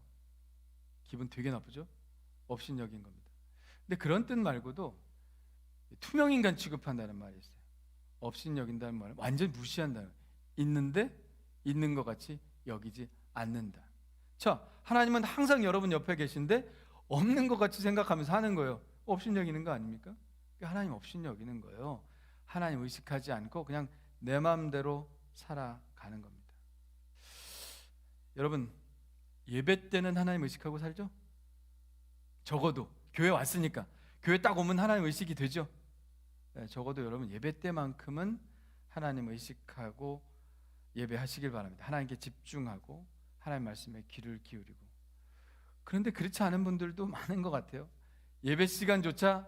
기분 되게 나쁘죠? 업신여긴 겁니다. 근데 그런 뜻 말고도 투명인간 취급한다는 말이 있어요. 업신여긴다는 말은 완전 무시한다는 거예요. 있는데 있는 것 같이 여기지 않는다. 자, 하나님은 항상 여러분 옆에 계신데 없는 것 같이 생각하면서 하는 거예요. 업신여기는 거 아닙니까? 하나님 업신여기는 거예요. 하나님 의식하지 않고 그냥 내 마음대로 살아가는 겁니다. 여러분, 예배 때는 하나님 의식하고 살죠? 적어도 교회 왔으니까 교회 딱 오면 하나님 의식이 되죠. 네, 적어도 여러분 예배 때만큼은 하나님 의식하고 예배하시길 바랍니다. 하나님께 집중하고 하나님 말씀에 귀를 기울이고. 그런데 그렇지 않은 분들도 많은 것 같아요. 예배 시간조차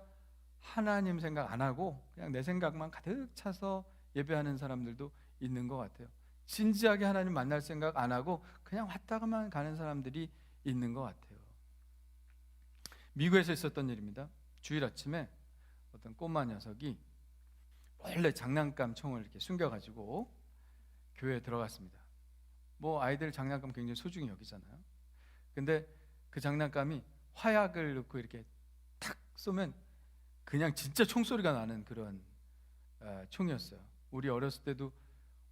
하나님 생각 안 하고 그냥 내 생각만 가득 차서 예배하는 사람들도 있는 것 같아요. 진지하게 하나님 만날 생각 안 하고 그냥 왔다가만 가는 사람들이 있는 것 같아요. 미국에서 있었던 일입니다. 주일 아침에 어떤 꼬마 녀석이 원래 장난감 총을 이렇게 숨겨가지고 교회에 들어갔습니다. 뭐 아이들 장난감 굉장히 소중히 여기잖아요. 근데 그 장난감이 화약을 넣고 이렇게 탁 쏘면 그냥 진짜 총소리가 나는 그런 총이었어요. 우리 어렸을 때도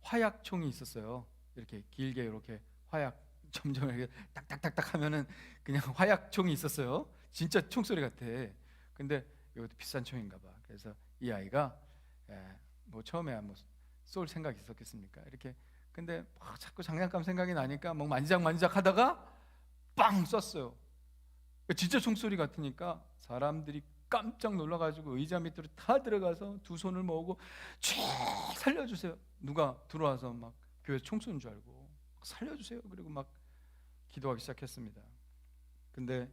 화약총이 있었어요. 이렇게 길게 이렇게 화약 점점 이렇게 딱딱딱딱 하면은 그냥 화약총이 있었어요. 진짜 총소리 같아. 근데 이것도 비싼 총인가 봐. 그래서 이 아이가 뭐 처음에 뭐 쏠 생각이 있었겠습니까? 이렇게. 근데 자꾸 장난감 생각이 나니까 막 만지작 하다가 빵 쐈어요. 진짜 총소리 같으니까 사람들이 깜짝 놀라가지고 의자 밑으로 다 들어가서 두 손을 모으고 촤 살려주세요. 누가 들어와서 막 교회 총 쏜 줄 알고 살려주세요. 그리고 막 기도하기 시작했습니다. 근데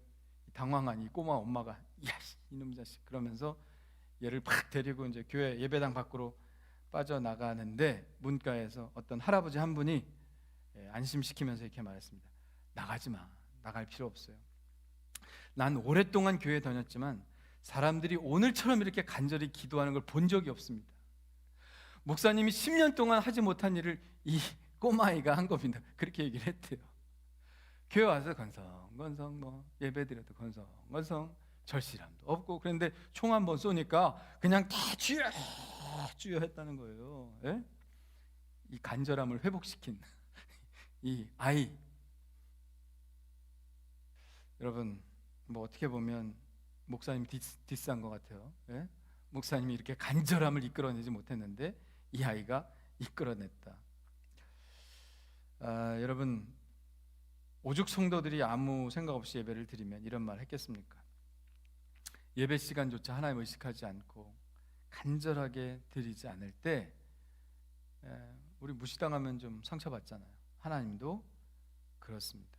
당황한 이 꼬마 엄마가 야 이놈 자식 그러면서 얘를 팍 데리고 이제 교회 예배당 밖으로 빠져나가는데 문가에서 어떤 할아버지 한 분이 안심시키면서 이렇게 말했습니다. 나가지 마. 나갈 필요 없어요. 난 오랫동안 교회에 다녔지만 사람들이 오늘처럼 이렇게 간절히 기도하는 걸 본 적이 없습니다. 목사님이 10년 동안 하지 못한 일을 이 꼬마아이가 한 겁니다. 그렇게 얘기를 했대요. 교회 와서 건성건성 뭐 예배드려도 건성건성 절실함도 없고, 그런데 총 한 번 쏘니까 그냥 다 주여 했다는 거예요. 예? 이 간절함을 회복시킨 이 아이. 여러분, 뭐 어떻게 보면 목사님 디스한 것 같아요. 예? 목사님이 이렇게 간절함을 이끌어내지 못했는데 이 아이가 이끌어냈다. 여러분, 오죽 성도들이 아무 생각 없이 예배를 드리면 이런 말 했겠습니까? 예배 시간조차 하나님 의식하지 않고 간절하게 드리지 않을 때 우리 무시당하면 좀 상처받잖아요. 하나님도 그렇습니다.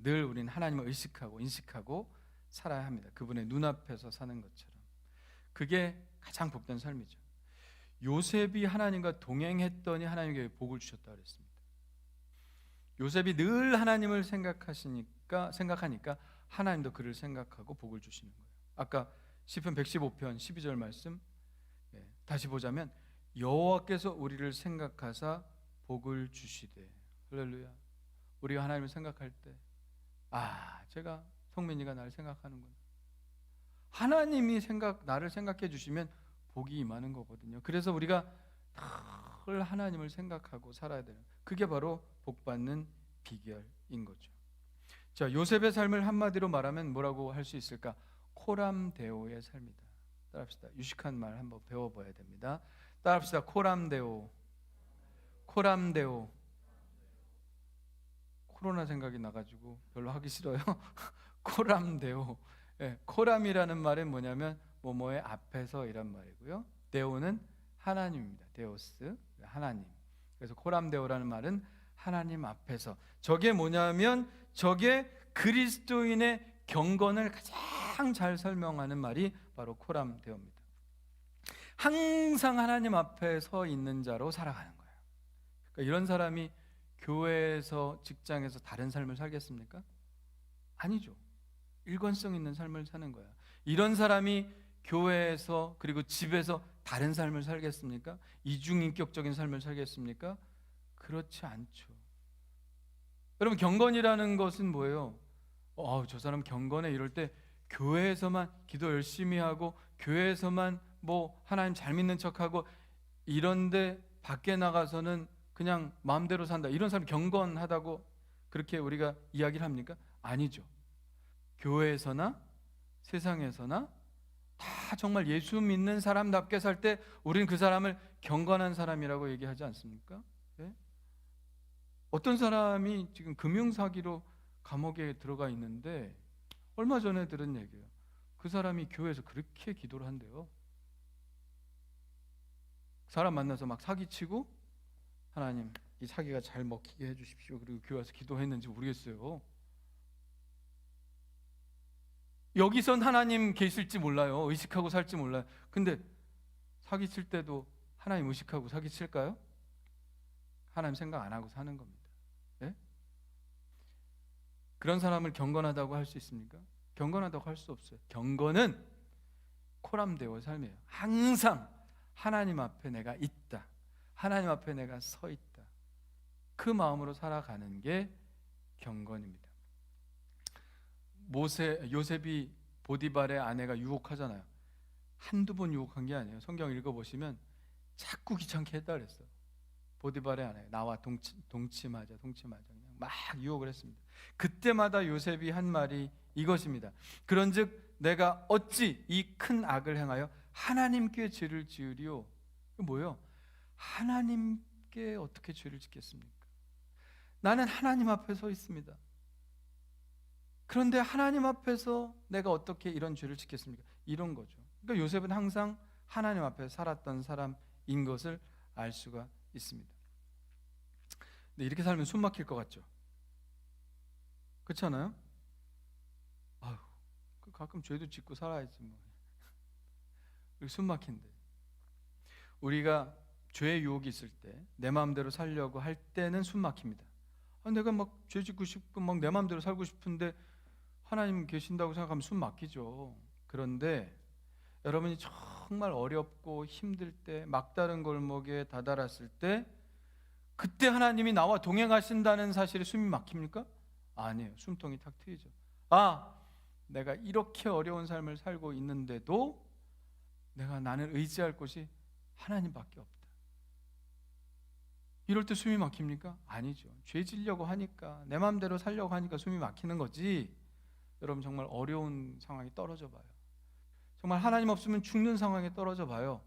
늘 우리는 하나님을 의식하고 인식하고 살아야 합니다. 그분의 눈앞에서 사는 것처럼. 그게 가장 복된 삶이죠. 요셉이 하나님과 동행했더니 하나님께 복을 주셨다 그랬습니다. 요셉이 늘 하나님을 생각하니까 하나님도 그를 생각하고 복을 주시는 거예요. 아까 시편 115편 12절 말씀 다시 보자면, 여호와께서 우리를 생각하사 복을 주시되. 할렐루야. 우리가 하나님을 생각할 때, 제가 성민이가 나를 생각하는구나. 하나님이 나를 생각해 주시면 복이 임하는 거거든요. 그래서 우리가 늘 하나님을 생각하고 살아야 돼요. 그게 바로 복받는 비결인 거죠. 자, 요셉의 삶을 한마디로 말하면 뭐라고 할 수 있을까? 코람데오의 삶이다. 따라합시다. 유식한 말 한번 배워봐야 됩니다. 따라합시다. 코람데오. 코람데오. 코로나 생각이 나가지고 별로 하기 싫어요. 코람데오. 코람이라는 말은 뭐냐면 뭐뭐의 앞에서 이란 말이고요. 데오는 하나님입니다. 데오스, 하나님. 그래서 코람데오라는 말은 하나님 앞에서. 저게 뭐냐면 저게 그리스도인의 경건을 가장 잘 설명하는 말이 바로 코람데오입니다. 항상 하나님 앞에 서 있는 자로 살아가는 거예요. 그러니까 이런 사람이 교회에서, 직장에서 다른 삶을 살겠습니까? 아니죠. 일관성 있는 삶을 사는 거야. 이런 사람이 교회에서 그리고 집에서 다른 삶을 살겠습니까? 이중인격적인 삶을 살겠습니까? 그렇지 않죠. 여러분, 경건이라는 것은 뭐예요? 저 사람 경건해 이럴 때 교회에서만 기도 열심히 하고 교회에서만 뭐 하나님 잘 믿는 척하고 이런데 밖에 나가서는 그냥 마음대로 산다, 이런 사람이 경건하다고 그렇게 우리가 이야기를 합니까? 아니죠. 교회에서나 세상에서나 다 정말 예수 믿는 사람답게 살 때 우리는 그 사람을 경건한 사람이라고 얘기하지 않습니까? 네? 어떤 사람이 지금 금융사기로 감옥에 들어가 있는데 얼마 전에 들은 얘기예요. 그 사람이 교회에서 그렇게 기도를 한대요. 사람 만나서 막 사기치고, 하나님 이 사기가 잘 먹히게 해주십시오. 그리고 교회 와서 기도했는지 모르겠어요. 여기선 하나님 계실지 몰라요. 의식하고 살지 몰라요. 근데 사기칠 때도 하나님 의식하고 사기칠까요? 하나님 생각 안 하고 사는 겁니다. 네? 그런 사람을 경건하다고 할 수 있습니까? 경건하다고 할 수 없어요. 경건은 코람데오 삶이에요. 항상 하나님 앞에 내가 있다, 하나님 앞에 내가 서 있다, 그 마음으로 살아가는 게 경건입니다. 요셉이 보디발의 아내가 유혹하잖아요. 한두 번 유혹한 게 아니에요. 성경 읽어보시면 자꾸 귀찮게 했다 그랬어요. 보디발의 아내, 나와 동침하자 그냥 막 유혹을 했습니다. 그때마다 요셉이 한 말이 이것입니다. 그런즉 내가 어찌 이 큰 악을 행하여 하나님께 죄를 지으리요. 이거 뭐예요? 하나님께 어떻게 죄를 짓겠습니까? 나는 하나님 앞에 서 있습니다. 그런데 하나님 앞에서 내가 어떻게 이런 죄를 짓겠습니까? 이런 거죠. 그러니까 요셉은 항상 하나님 앞에 살았던 사람인 것을 알 수가 있습니다. 근데 이렇게 살면 숨 막힐 것 같죠? 그렇지 않아요? 가끔 죄도 짓고 살아야지 뭐. 숨 막힌데. 우리가 죄의 유혹이 있을 때 내 마음대로 살려고 할 때는 숨 막힙니다. 내가 막 죄 짓고 싶고 막 내 마음대로 살고 싶은데 하나님 계신다고 생각하면 숨 막히죠. 그런데 여러분이 정말 어렵고 힘들 때, 막다른 골목에 다다랐을 때 그때 하나님이 나와 동행하신다는 사실에 숨이 막힙니까? 아니에요. 숨통이 탁 트이죠. 내가 이렇게 어려운 삶을 살고 있는데도 나는 의지할 곳이 하나님밖에 없다. 이럴 때 숨이 막힙니까? 아니죠. 죄 지려고 하니까, 내 마음대로 살려고 하니까 숨이 막히는 거지. 여러분, 정말 어려운 상황에 떨어져 봐요. 정말 하나님 없으면 죽는 상황에 떨어져 봐요.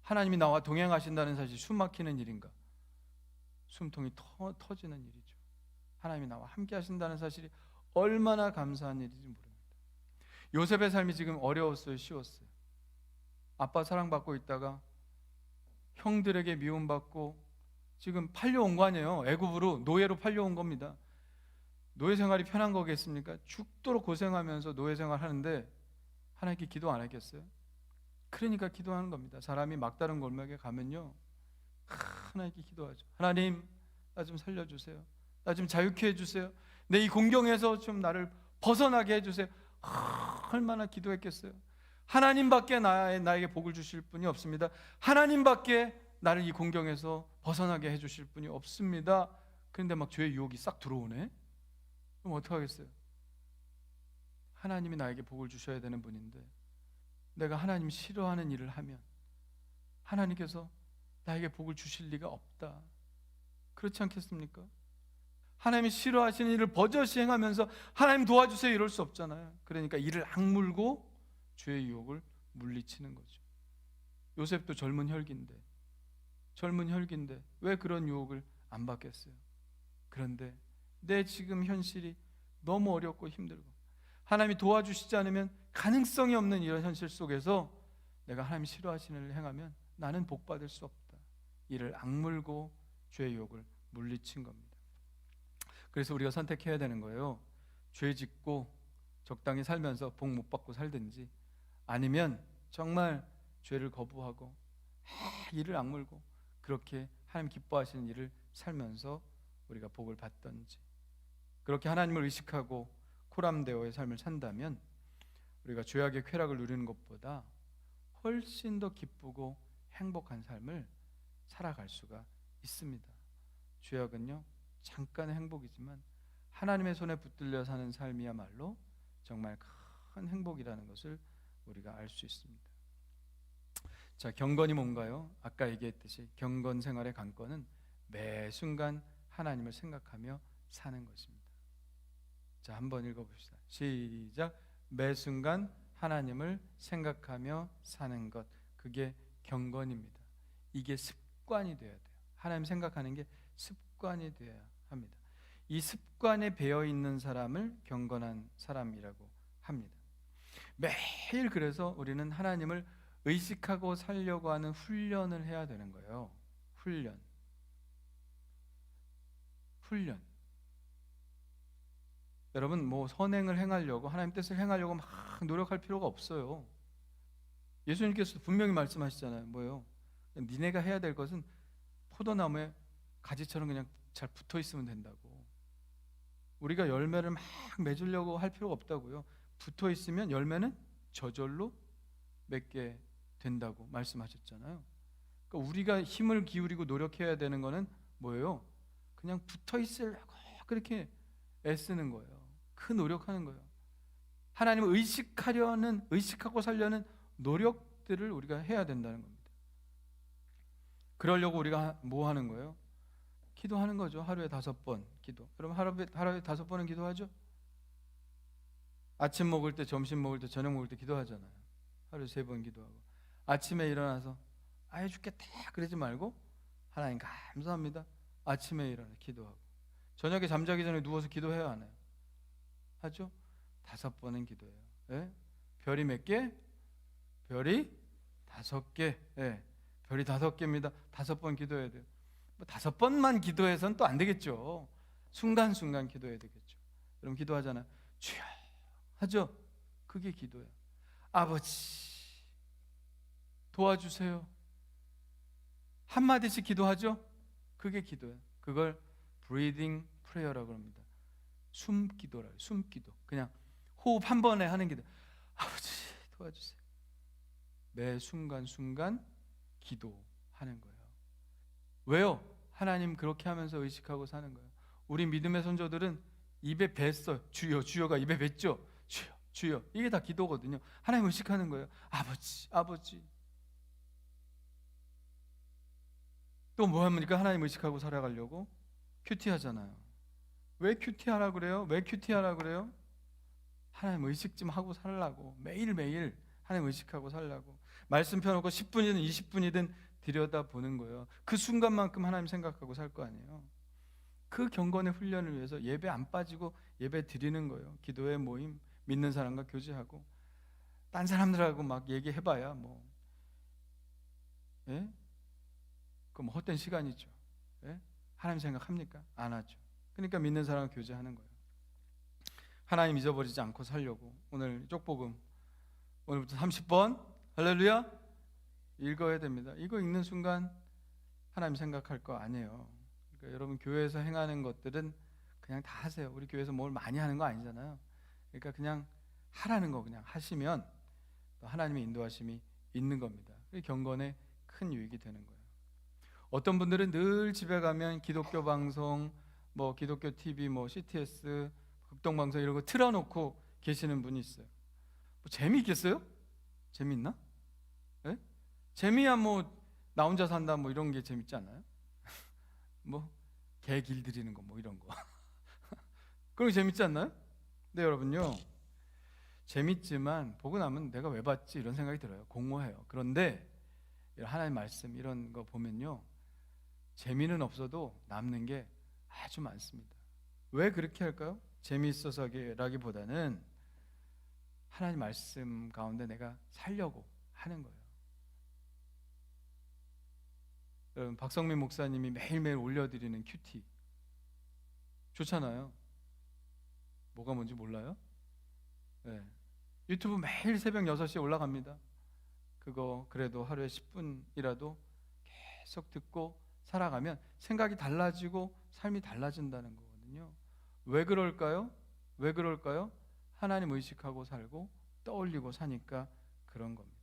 하나님이 나와 동행하신다는 사실이 숨 막히는 일인가? 숨통이 터지는 일이죠. 하나님이 나와 함께 하신다는 사실이 얼마나 감사한 일인지 모릅니다. 요셉의 삶이 지금 어려웠어요, 쉬웠어요? 아빠 사랑받고 있다가 형들에게 미움받고 지금 팔려온 거 아니에요. 애굽으로, 노예로 팔려온 겁니다. 노예 생활이 편한 거겠습니까? 죽도록 고생하면서 노예 생활하는데 하나님께 기도 안 하겠어요? 그러니까 기도하는 겁니다. 사람이 막다른 골목에 가면요, 하나님께 기도하죠. 하나님, 나 좀 살려주세요. 나 좀 자유케 해주세요. 내 이 공경에서 좀 나를 벗어나게 해주세요. 얼마나 기도했겠어요. 하나님밖에 나에게 복을 주실 분이 없습니다. 하나님밖에 나를 이 공경에서 벗어나게 해주실 분이 없습니다. 그런데 막 죄의 유혹이 싹 들어오네. 그럼 어떡하겠어요? 하나님이 나에게 복을 주셔야 되는 분인데 내가 하나님 싫어하는 일을 하면 하나님께서 나에게 복을 주실 리가 없다. 그렇지 않겠습니까? 하나님이 싫어하시는 일을 버젓이 행하면서 하나님 도와주세요 이럴 수 없잖아요. 그러니까 이를 악물고 죄의 유혹을 물리치는 거죠. 요셉도 젊은 혈기인데 왜 그런 유혹을 안 받겠어요? 그런데 내 지금 현실이 너무 어렵고 힘들고 하나님이 도와주시지 않으면 가능성이 없는 이런 현실 속에서 내가 하나님이 싫어하시는 일을 행하면 나는 복받을 수 없다. 이를 악물고 죄의 유혹을 물리친 겁니다. 그래서 우리가 선택해야 되는 거예요. 죄 짓고 적당히 살면서 복 못 받고 살든지, 아니면 정말 죄를 거부하고 이를 악물고 그렇게 하나님 기뻐하시는 일을 살면서 우리가 복을 받든지, 그렇게 하나님을 의식하고 코람데오의 삶을 산다면 우리가 죄악의 쾌락을 누리는 것보다 훨씬 더 기쁘고 행복한 삶을 살아갈 수가 있습니다. 죄악은요, 잠깐의 행복이지만 하나님의 손에 붙들려 사는 삶이야말로 정말 큰 행복이라는 것을 우리가 알 수 있습니다. 자, 경건이 뭔가요? 아까 얘기했듯이 경건 생활의 관건은 매 순간 하나님을 생각하며 사는 것입니다. 자, 한번 읽어봅시다. 시작. 매 순간 하나님을 생각하며 사는 것, 그게 경건입니다. 이게 습관이 되어야 돼요. 하나님 생각하는 게 습관이 되어야 합니다. 이 습관에 배어 있는 사람을 경건한 사람이라고 합니다. 매일 그래서 우리는 하나님을 의식하고 살려고 하는 훈련을 해야 되는 거예요. 훈련. 여러분, 뭐 선행을 행하려고, 하나님 뜻을 행하려고 막 노력할 필요가 없어요. 예수님께서도 분명히 말씀하시잖아요. 뭐예요? 니네가 해야 될 것은 포도나무에 가지처럼 그냥 잘 붙어 있으면 된다고. 우리가 열매를 막 맺으려고 할 필요가 없다고요. 붙어 있으면 열매는 저절로 맺게 된다고 말씀하셨잖아요. 그러니까 우리가 힘을 기울이고 노력해야 되는 거는 뭐예요? 그냥 붙어 있으려고 그렇게 애쓰는 거예요. 그 노력하는 거예요. 하나님을 의식하고 살려는 노력들을 우리가 해야 된다는 겁니다. 그러려고 우리가 뭐 하는 거예요? 기도하는 거죠. 하루에 5번 기도. 여러분, 하루에 5번은 기도하죠? 아침 먹을 때, 점심 먹을 때, 저녁 먹을 때 기도하잖아요. 하루에 3번 기도하고. 아침에 일어나서 아예 죽겠다 그러지 말고 하나님 감사합니다. 아침에 일어나 기도하고. 저녁에 잠자기 전에 누워서 기도해요, 안 해요? 하죠? 5번은 기도해요. 예? 별이 몇 개? 별이 5개. 예. 별이 5개입니다. 5번 기도해야 돼요. 뭐 5번만 기도해서는 또 안 되겠죠. 순간순간 기도해야 되겠죠. 여러분, 기도하잖아요. 주여 하죠? 그게 기도예요. 아버지 도와주세요. 한마디씩 기도하죠? 그게 기도예요. 그걸 breathing prayer라고 합니다. 숨기도라요. 숨기도. 그냥 호흡 한 번에 하는 기도. 아버지 도와주세요. 매 순간순간 기도하는 거예요. 왜요? 하나님 그렇게 하면서 의식하고 사는 거예요. 우리 믿음의 선조들은 입에 뱄어. 주여, 주여가 입에 뱄죠. 주여, 주여. 이게 다 기도거든요. 하나님 의식하는 거예요. 아버지, 아버지. 또 뭐 합니까? 하나님 의식하고 살아가려고 큐티하잖아요. 왜 큐티하라 그래요? 왜 큐티하라 그래요? 하나님 의식 좀 하고 살라고. 매일매일 하나님 의식하고 살라고. 말씀 펴놓고 10분이든 20분이든 들여다보는 거예요. 그 순간만큼 하나님 생각하고 살 거 아니에요. 그 경건의 훈련을 위해서 예배 안 빠지고 예배 드리는 거예요. 기도의 모임, 믿는 사람과 교제하고. 딴 사람들하고 막 얘기해봐야 뭐, 예? 그럼 헛된 시간이죠. 예? 하나님 생각합니까? 안 하죠. 그러니까 믿는 사람과 교제하는 거예요. 하나님 잊어버리지 않고 살려고 오늘 쪽복음 오늘부터 30번 할렐루야 읽어야 됩니다. 이거 읽는 순간 하나님 생각할 거 아니에요. 그러니까 여러분 교회에서 행하는 것들은 그냥 다 하세요. 우리 교회에서 뭘 많이 하는 거 아니잖아요. 그러니까 그냥 하라는 거 그냥 하시면 또 하나님의 인도하심이 있는 겁니다. 그게 경건에 큰 유익이 되는 거예요. 어떤 분들은 늘 집에 가면 기독교 방송, 뭐 기독교 TV, 뭐 CTS, 극동방송 이런 거 틀어놓고 계시는 분이 있어요. 뭐 재미있겠어요? 재밌나? 예? 재미야 뭐 나 혼자 산다 뭐 이런 게 재밌지 않아요? 뭐 개 길들이는 거 뭐 이런 거 그런 게 재밌지 않나요? 네 여러분요, 재밌지만 보고 나면 내가 왜 봤지 이런 생각이 들어요. 공허해요. 그런데 하나님 말씀 이런 거 보면요, 재미는 없어도 남는 게 아주 많습니다. 왜 그렇게 할까요? 재미있어서라기보다는 하나님 말씀 가운데 내가 살려고 하는 거예요. 여러분 박성민 목사님이 매일매일 올려드리는 큐티 좋잖아요. 뭐가 뭔지 몰라요? 네. 유튜브 매일 새벽 6시에 올라갑니다. 그거 그래도 하루에 10분이라도 계속 듣고 살아가면 생각이 달라지고 삶이 달라진다는 거거든요. 왜 그럴까요? 왜 그럴까요? 하나님 의식하고 살고 떠올리고 사니까 그런 겁니다.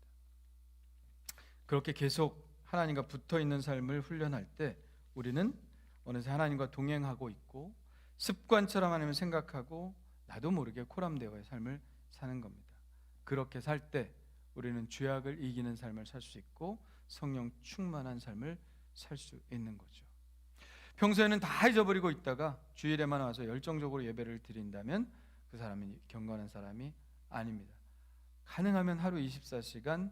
그렇게 계속 하나님과 붙어있는 삶을 훈련할 때 우리는 어느새 하나님과 동행하고 있고 습관처럼 하나님을 생각하고 나도 모르게 코람데오의 삶을 사는 겁니다. 그렇게 살 때 우리는 죄악을 이기는 삶을 살 수 있고 성령 충만한 삶을 살 수 있는 거죠. 평소에는 다 잊어버리고 있다가 주일에만 와서 열정적으로 예배를 드린다면 그 사람은 경건한 사람이 아닙니다. 가능하면 하루 24시간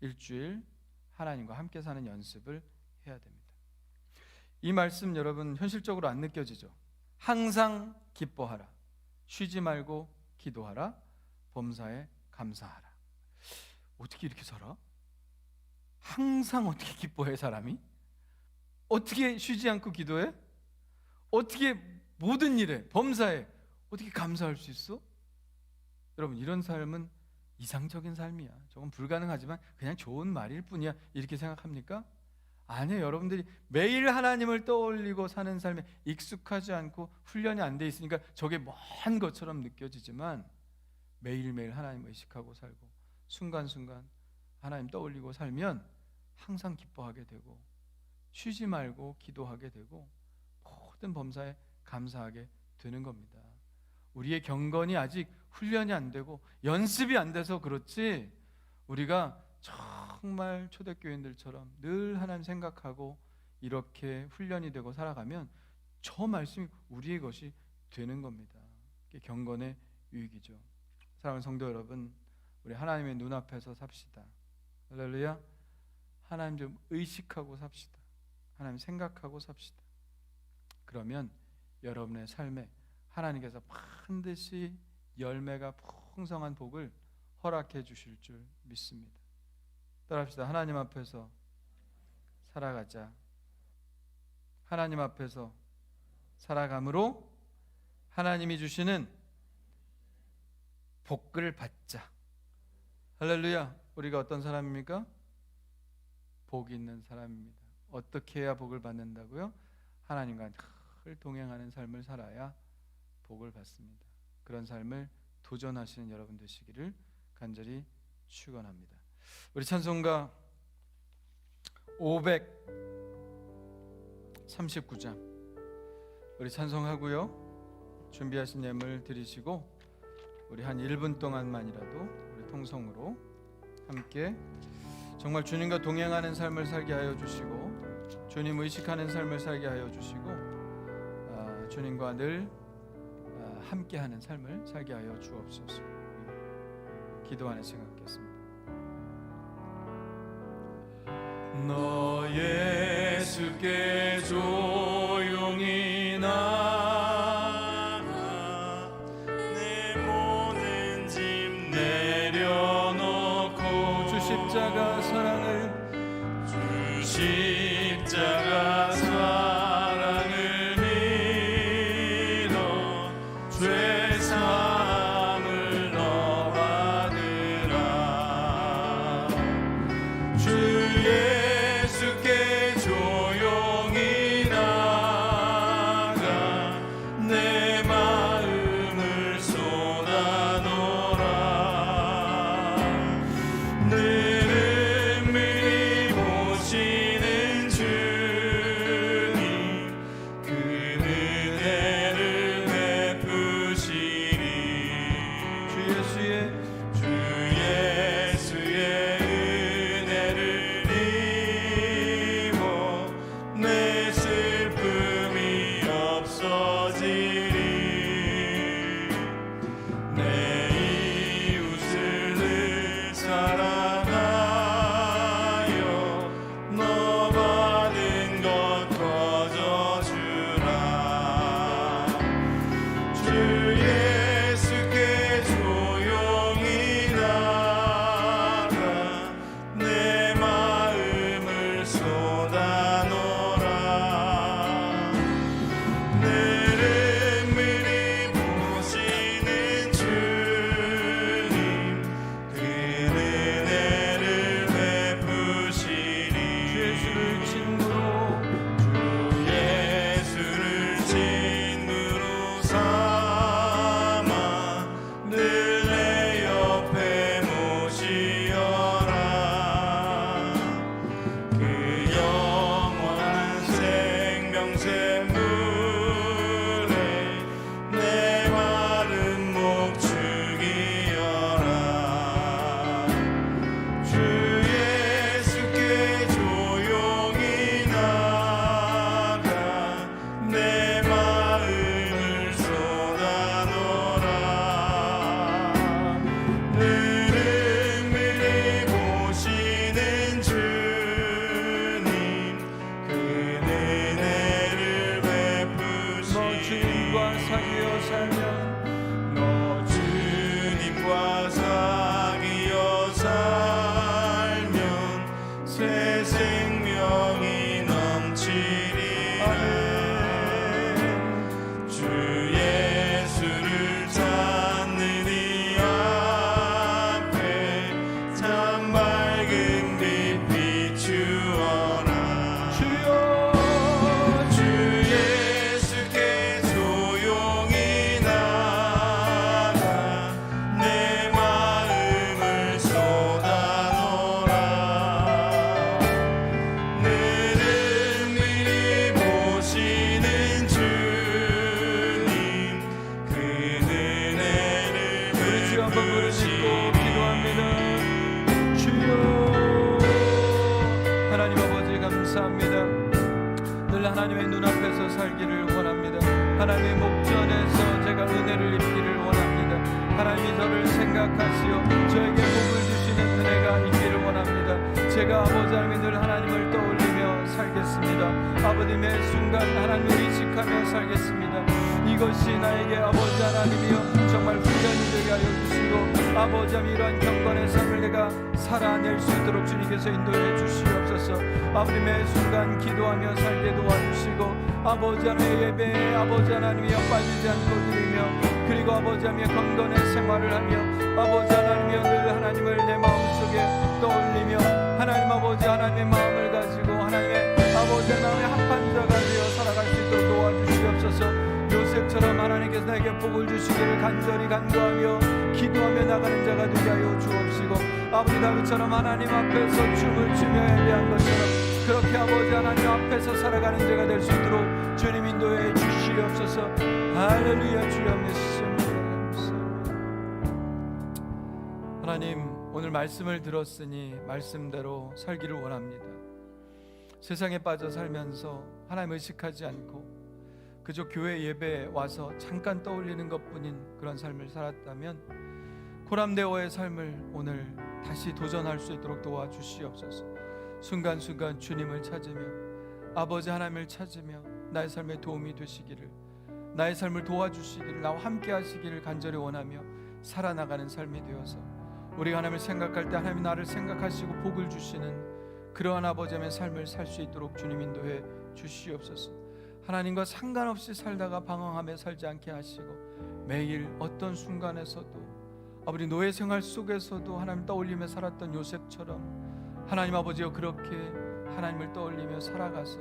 일주일 하나님과 함께 사는 연습을 해야 됩니다. 이 말씀 여러분 현실적으로 안 느껴지죠? 항상 기뻐하라, 쉬지 말고 기도하라, 범사에 감사하라. 어떻게 이렇게 살아? 항상 어떻게 기뻐해 사람이? 어떻게 쉬지 않고 기도해? 어떻게 모든 일에 범사에 어떻게 감사할 수 있어? 여러분 이런 삶은 이상적인 삶이야. 조금 불가능하지만 그냥 좋은 말일 뿐이야. 이렇게 생각합니까? 아니에요. 여러분들이 매일 하나님을 떠올리고 사는 삶에 익숙하지 않고 훈련이 안 돼 있으니까 저게 먼 것처럼 느껴지지만 매일매일 하나님 의식하고 살고 순간순간 하나님 떠올리고 살면 항상 기뻐하게 되고 쉬지 말고 기도하게 되고 모든 범사에 감사하게 되는 겁니다. 우리의 경건이 아직 훈련이 안 되고 연습이 안 돼서 그렇지 우리가 정말 초대교인들처럼 늘 하나님 생각하고 이렇게 훈련이 되고 살아가면 저 말씀이 우리의 것이 되는 겁니다. 이게 경건의 유익이죠. 사랑하는 성도 여러분, 우리 하나님의 눈앞에서 삽시다. 할렐루야. 하나님 좀 의식하고 삽시다. 하나님 생각하고 삽시다. 그러면 여러분의 삶에 하나님께서 반드시 열매가 풍성한 복을 허락해 주실 줄 믿습니다. 따라합시다. 하나님 앞에서 살아가자. 하나님 앞에서 살아감으로 하나님이 주시는 복을 받자. 할렐루야. 우리가 어떤 사람입니까? 복 있는 사람입니다. 어떻게 해야 복을 받는다고요? 하나님과 늘 동행하는 삶을 살아야 복을 받습니다. 그런 삶을 도전하시는 여러분 되시기를 간절히 축원합니다. 우리 찬송가 39장 우리 찬송하고요. 준비하신 예물 드리시고 우리 한 1분 동안만이라도 우리 통성으로 함께 정말 주님과 동행하는 삶을 살게 하여 주시고 주님 의식하는 삶을 살게 하여 주시고 주님과 늘 함께하는 삶을 살게 하여 주옵소서. 기도하는 시간 갖겠습니다. 너 예수께 조용히 나가 내 모든 짐 내려놓고 주 십자가 사랑을 믿어 죄 사함을 너 받으라. 주 예수께 조용히 나가 내 마음을 쏟아놓으라. 늘 은밀히 보시는 주님 그 은혜를 베푸시리. 주 예수의 은혜를 입어 내 슬픔이 없어지리. 내 이웃을 늘 사랑하여 너 받은 것 거저주라. 주 예수께 조용히 나가 내 마음을 쏟아놓으라. 늘 은밀히 보시는 주님 그 은혜를 베푸시리. 주 예수를 친구로 삼아 늘 내 옆에 모시어라. 그 영원한 생명샘물에 내 마른 목 죽이어라. 주 예수께 조용히 나가 내 마음을 쏟아놓으라. 늘 은밀히 보시는 주님 그 은혜를 베푸시리. 너 주님과 사귀어 살면 새 생명이 넘치리라. 주 예수를 찾는 이 앞에 참 밝은 빛 비추어라. 주 예수께 조용히 나가 내 마음을 쏟아놓으라. 늘 은밀히 보시는 주님 그 은혜를 베푸시리. 주여 하나님 아버지 감사합니다. 늘 하나님의 눈앞에서 살기를 원합니다. 하나님의 목전에서 제가 은혜를 입기를 원합니다. 하나님이 저를 생각하시어 저에게 복을 주시는 은혜가 있기를 원합니다. 제가 아버지 하나님 늘 하나님을 떠올리며 살겠습니다. 아버님의 순간 하나님을 의식하며 살겠습니다. 이것이 나에게 아버지 하나님이여 정말 훈련이 되게 하여 주시고 아버지 하나님 이러한 경건의 삶을 내가 살아낼 수 있도록 주님께서 인도해 주시옵소서. 아버님의 순간 기도하며 살게 도와주시고 아버지 하나님의 예배에 아버지 하나님이여 빠지지 않고 드리며 그리고 아버지 하나님의 경건의 생활을 하며 아버지 하나님이여 늘 하나님을 내 마음속에 떠올리며 하나님 아버지 하나님의 마음을 가지고 하나님의 아버지 하나님의 합한 자가 되어 살아갈 수 있도록 도와주시옵소서. 요셉처럼 하나님께서 나에게 복을 주시기를 간절히 간구하며 기도하며 나가는 자가 되게 하여 주옵시고 아버지 다윗처럼 하나님 앞에서 춤을 추며 예배한 것처럼 그렇게 아버지 하나님 앞에서 살아가는 자가 될 수 있도록 주님 인도해 주시옵소서. 할렐루야. 주여 믿습니다. 하나님, 오늘 말씀을 들었으니 말씀대로 살기를 원합니다. 세상에 빠져 살면서 하나님 의식하지 않고 그저 교회 예배에 와서 잠깐 떠올리는 것뿐인 그런 삶을 살았다면 코람데오의 삶을 오늘 다시 도전할 수 있도록 도와주시옵소서. 순간순간 주님을 찾으며 아버지 하나님을 찾으며 나의 삶에 도움이 되시기를, 나의 삶을 도와주시기를, 나와 함께 하시기를 간절히 원하며 살아나가는 삶이 되어서 우리가 하나님을 생각할 때 하나님이 나를 생각하시고 복을 주시는 그러한 아버지의 삶을 살 수 있도록 주님 인도해 주시옵소서. 하나님과 상관없이 살다가 방황하며 살지 않게 하시고 매일 어떤 순간에서도 아버지 노예 생활 속에서도 하나님 떠올리며 살았던 요셉처럼 하나님 아버지여 그렇게 하나님을 떠올리며 살아가서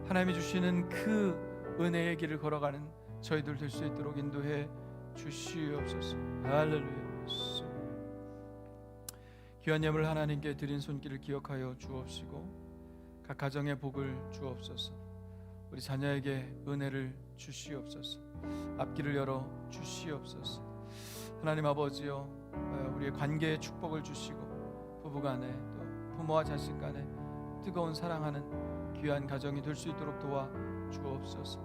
하나님이 주시는 그 은혜의 길을 걸어가는 저희들 될 수 있도록 인도해 주시옵소서. 할렐루야. 귀한 예물 하나님께 드린 손길을 기억하여 주옵시고 각 가정의 복을 주옵소서. 우리 자녀에게 은혜를 주시옵소서. 앞길을 열어 주시옵소서. 하나님 아버지여, 우리의 관계에 축복을 주시고 부부간에 또 부모와 자식 간에 뜨거운 사랑하는 귀한 가정이 될 수 있도록 도와 주옵소서.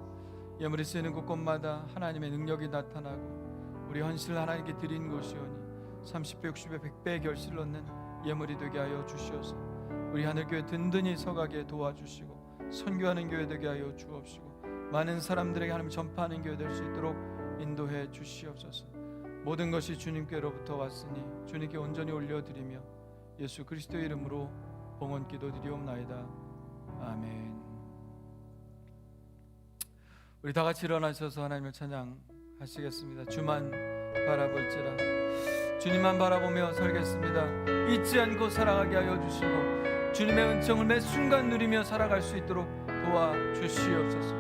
예물이 쓰이는 곳곳마다 하나님의 능력이 나타나고 우리 헌신을 하나님께 드린 곳이오니 30배, 60배, 100배의 결실을 얻는 예물이 되게 하여 주시옵소서. 우리 하늘교회 든든히 서가게 도와주시고 선교하는 교회 되게 하여 주옵시고 많은 사람들에게 하나님 전파하는 교회 될 수 있도록 인도해 주시옵소서. 모든 것이 주님께로부터 왔으니 주님께 온전히 올려드리며 예수 그리스도의 이름으로 봉헌 기도드리옵나이다. 아멘. 우리 다 같이 일어나셔서 하나님을 찬양하시겠습니다. 주만 바라볼지라. 주님만 바라보며 살겠습니다. 잊지 않고 살아가게 하여 주시고 주님의 은총을 매 순간 누리며 살아갈 수 있도록 도와주시옵소서.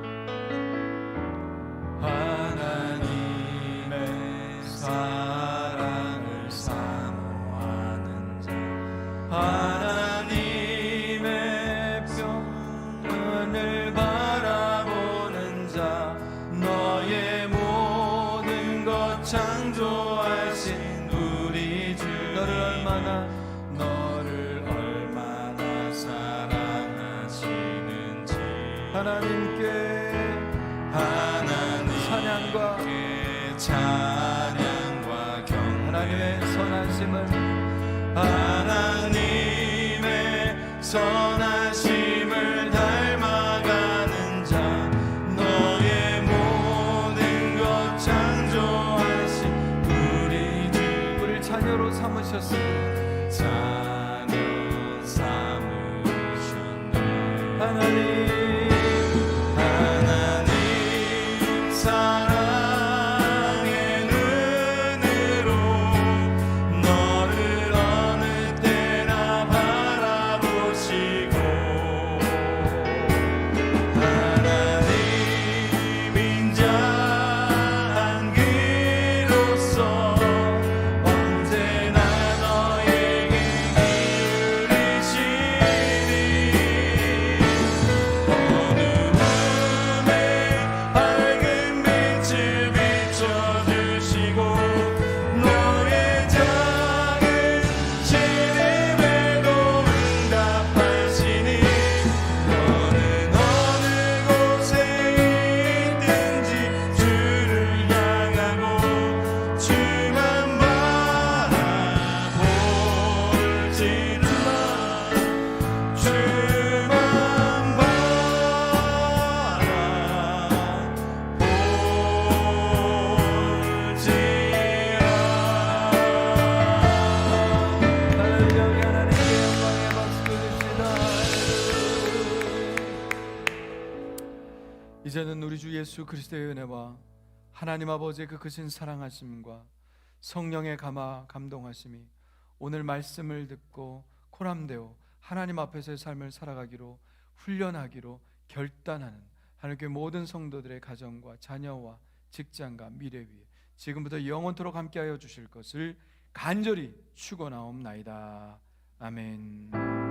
하나님의 사랑을 사모하는 자, 하나님의 평안을 바라보는 자, 너의 모든 것 창조하신 우리 주 너를 얼마나 사랑하시는지 하나님께 찬양과 하나님의 선하심을 하나님의 선하심을 닮아가는 자, 너의 모든 것 창조하신 우리 주 우리를 자녀로 삼으셨습니다. 자녀 삼으셨네. 하나님 사랑의 눈으로 너를 어느 때나 바라보시고 하나님 인자한 귀로서 언제나 너에게 기울이시니 어두움에 밝은 빛을 비춰주시고 너의 작은 시름에도 응답하시니 너는 어느 곳에 있든지 주를 향하고 주만 바라볼지라. 주만 할렐루야. 하나님께 영광의 박수 드립시다. 이제는 우리 주 예수 그리스도의 은혜와 하나님 아버지의 그 크신 사랑하심과 성령의 감동하심이 오늘 말씀을 듣고 코람데오 하나님 앞에서의 삶을 살아가기로 훈련하기로 결단하는 하나님께 모든 성도들의 가정과 자녀와 직장과 미래 위에 지금부터 영원토록 함께하여 주실 것을 간절히 축원하옵나이다. 아멘.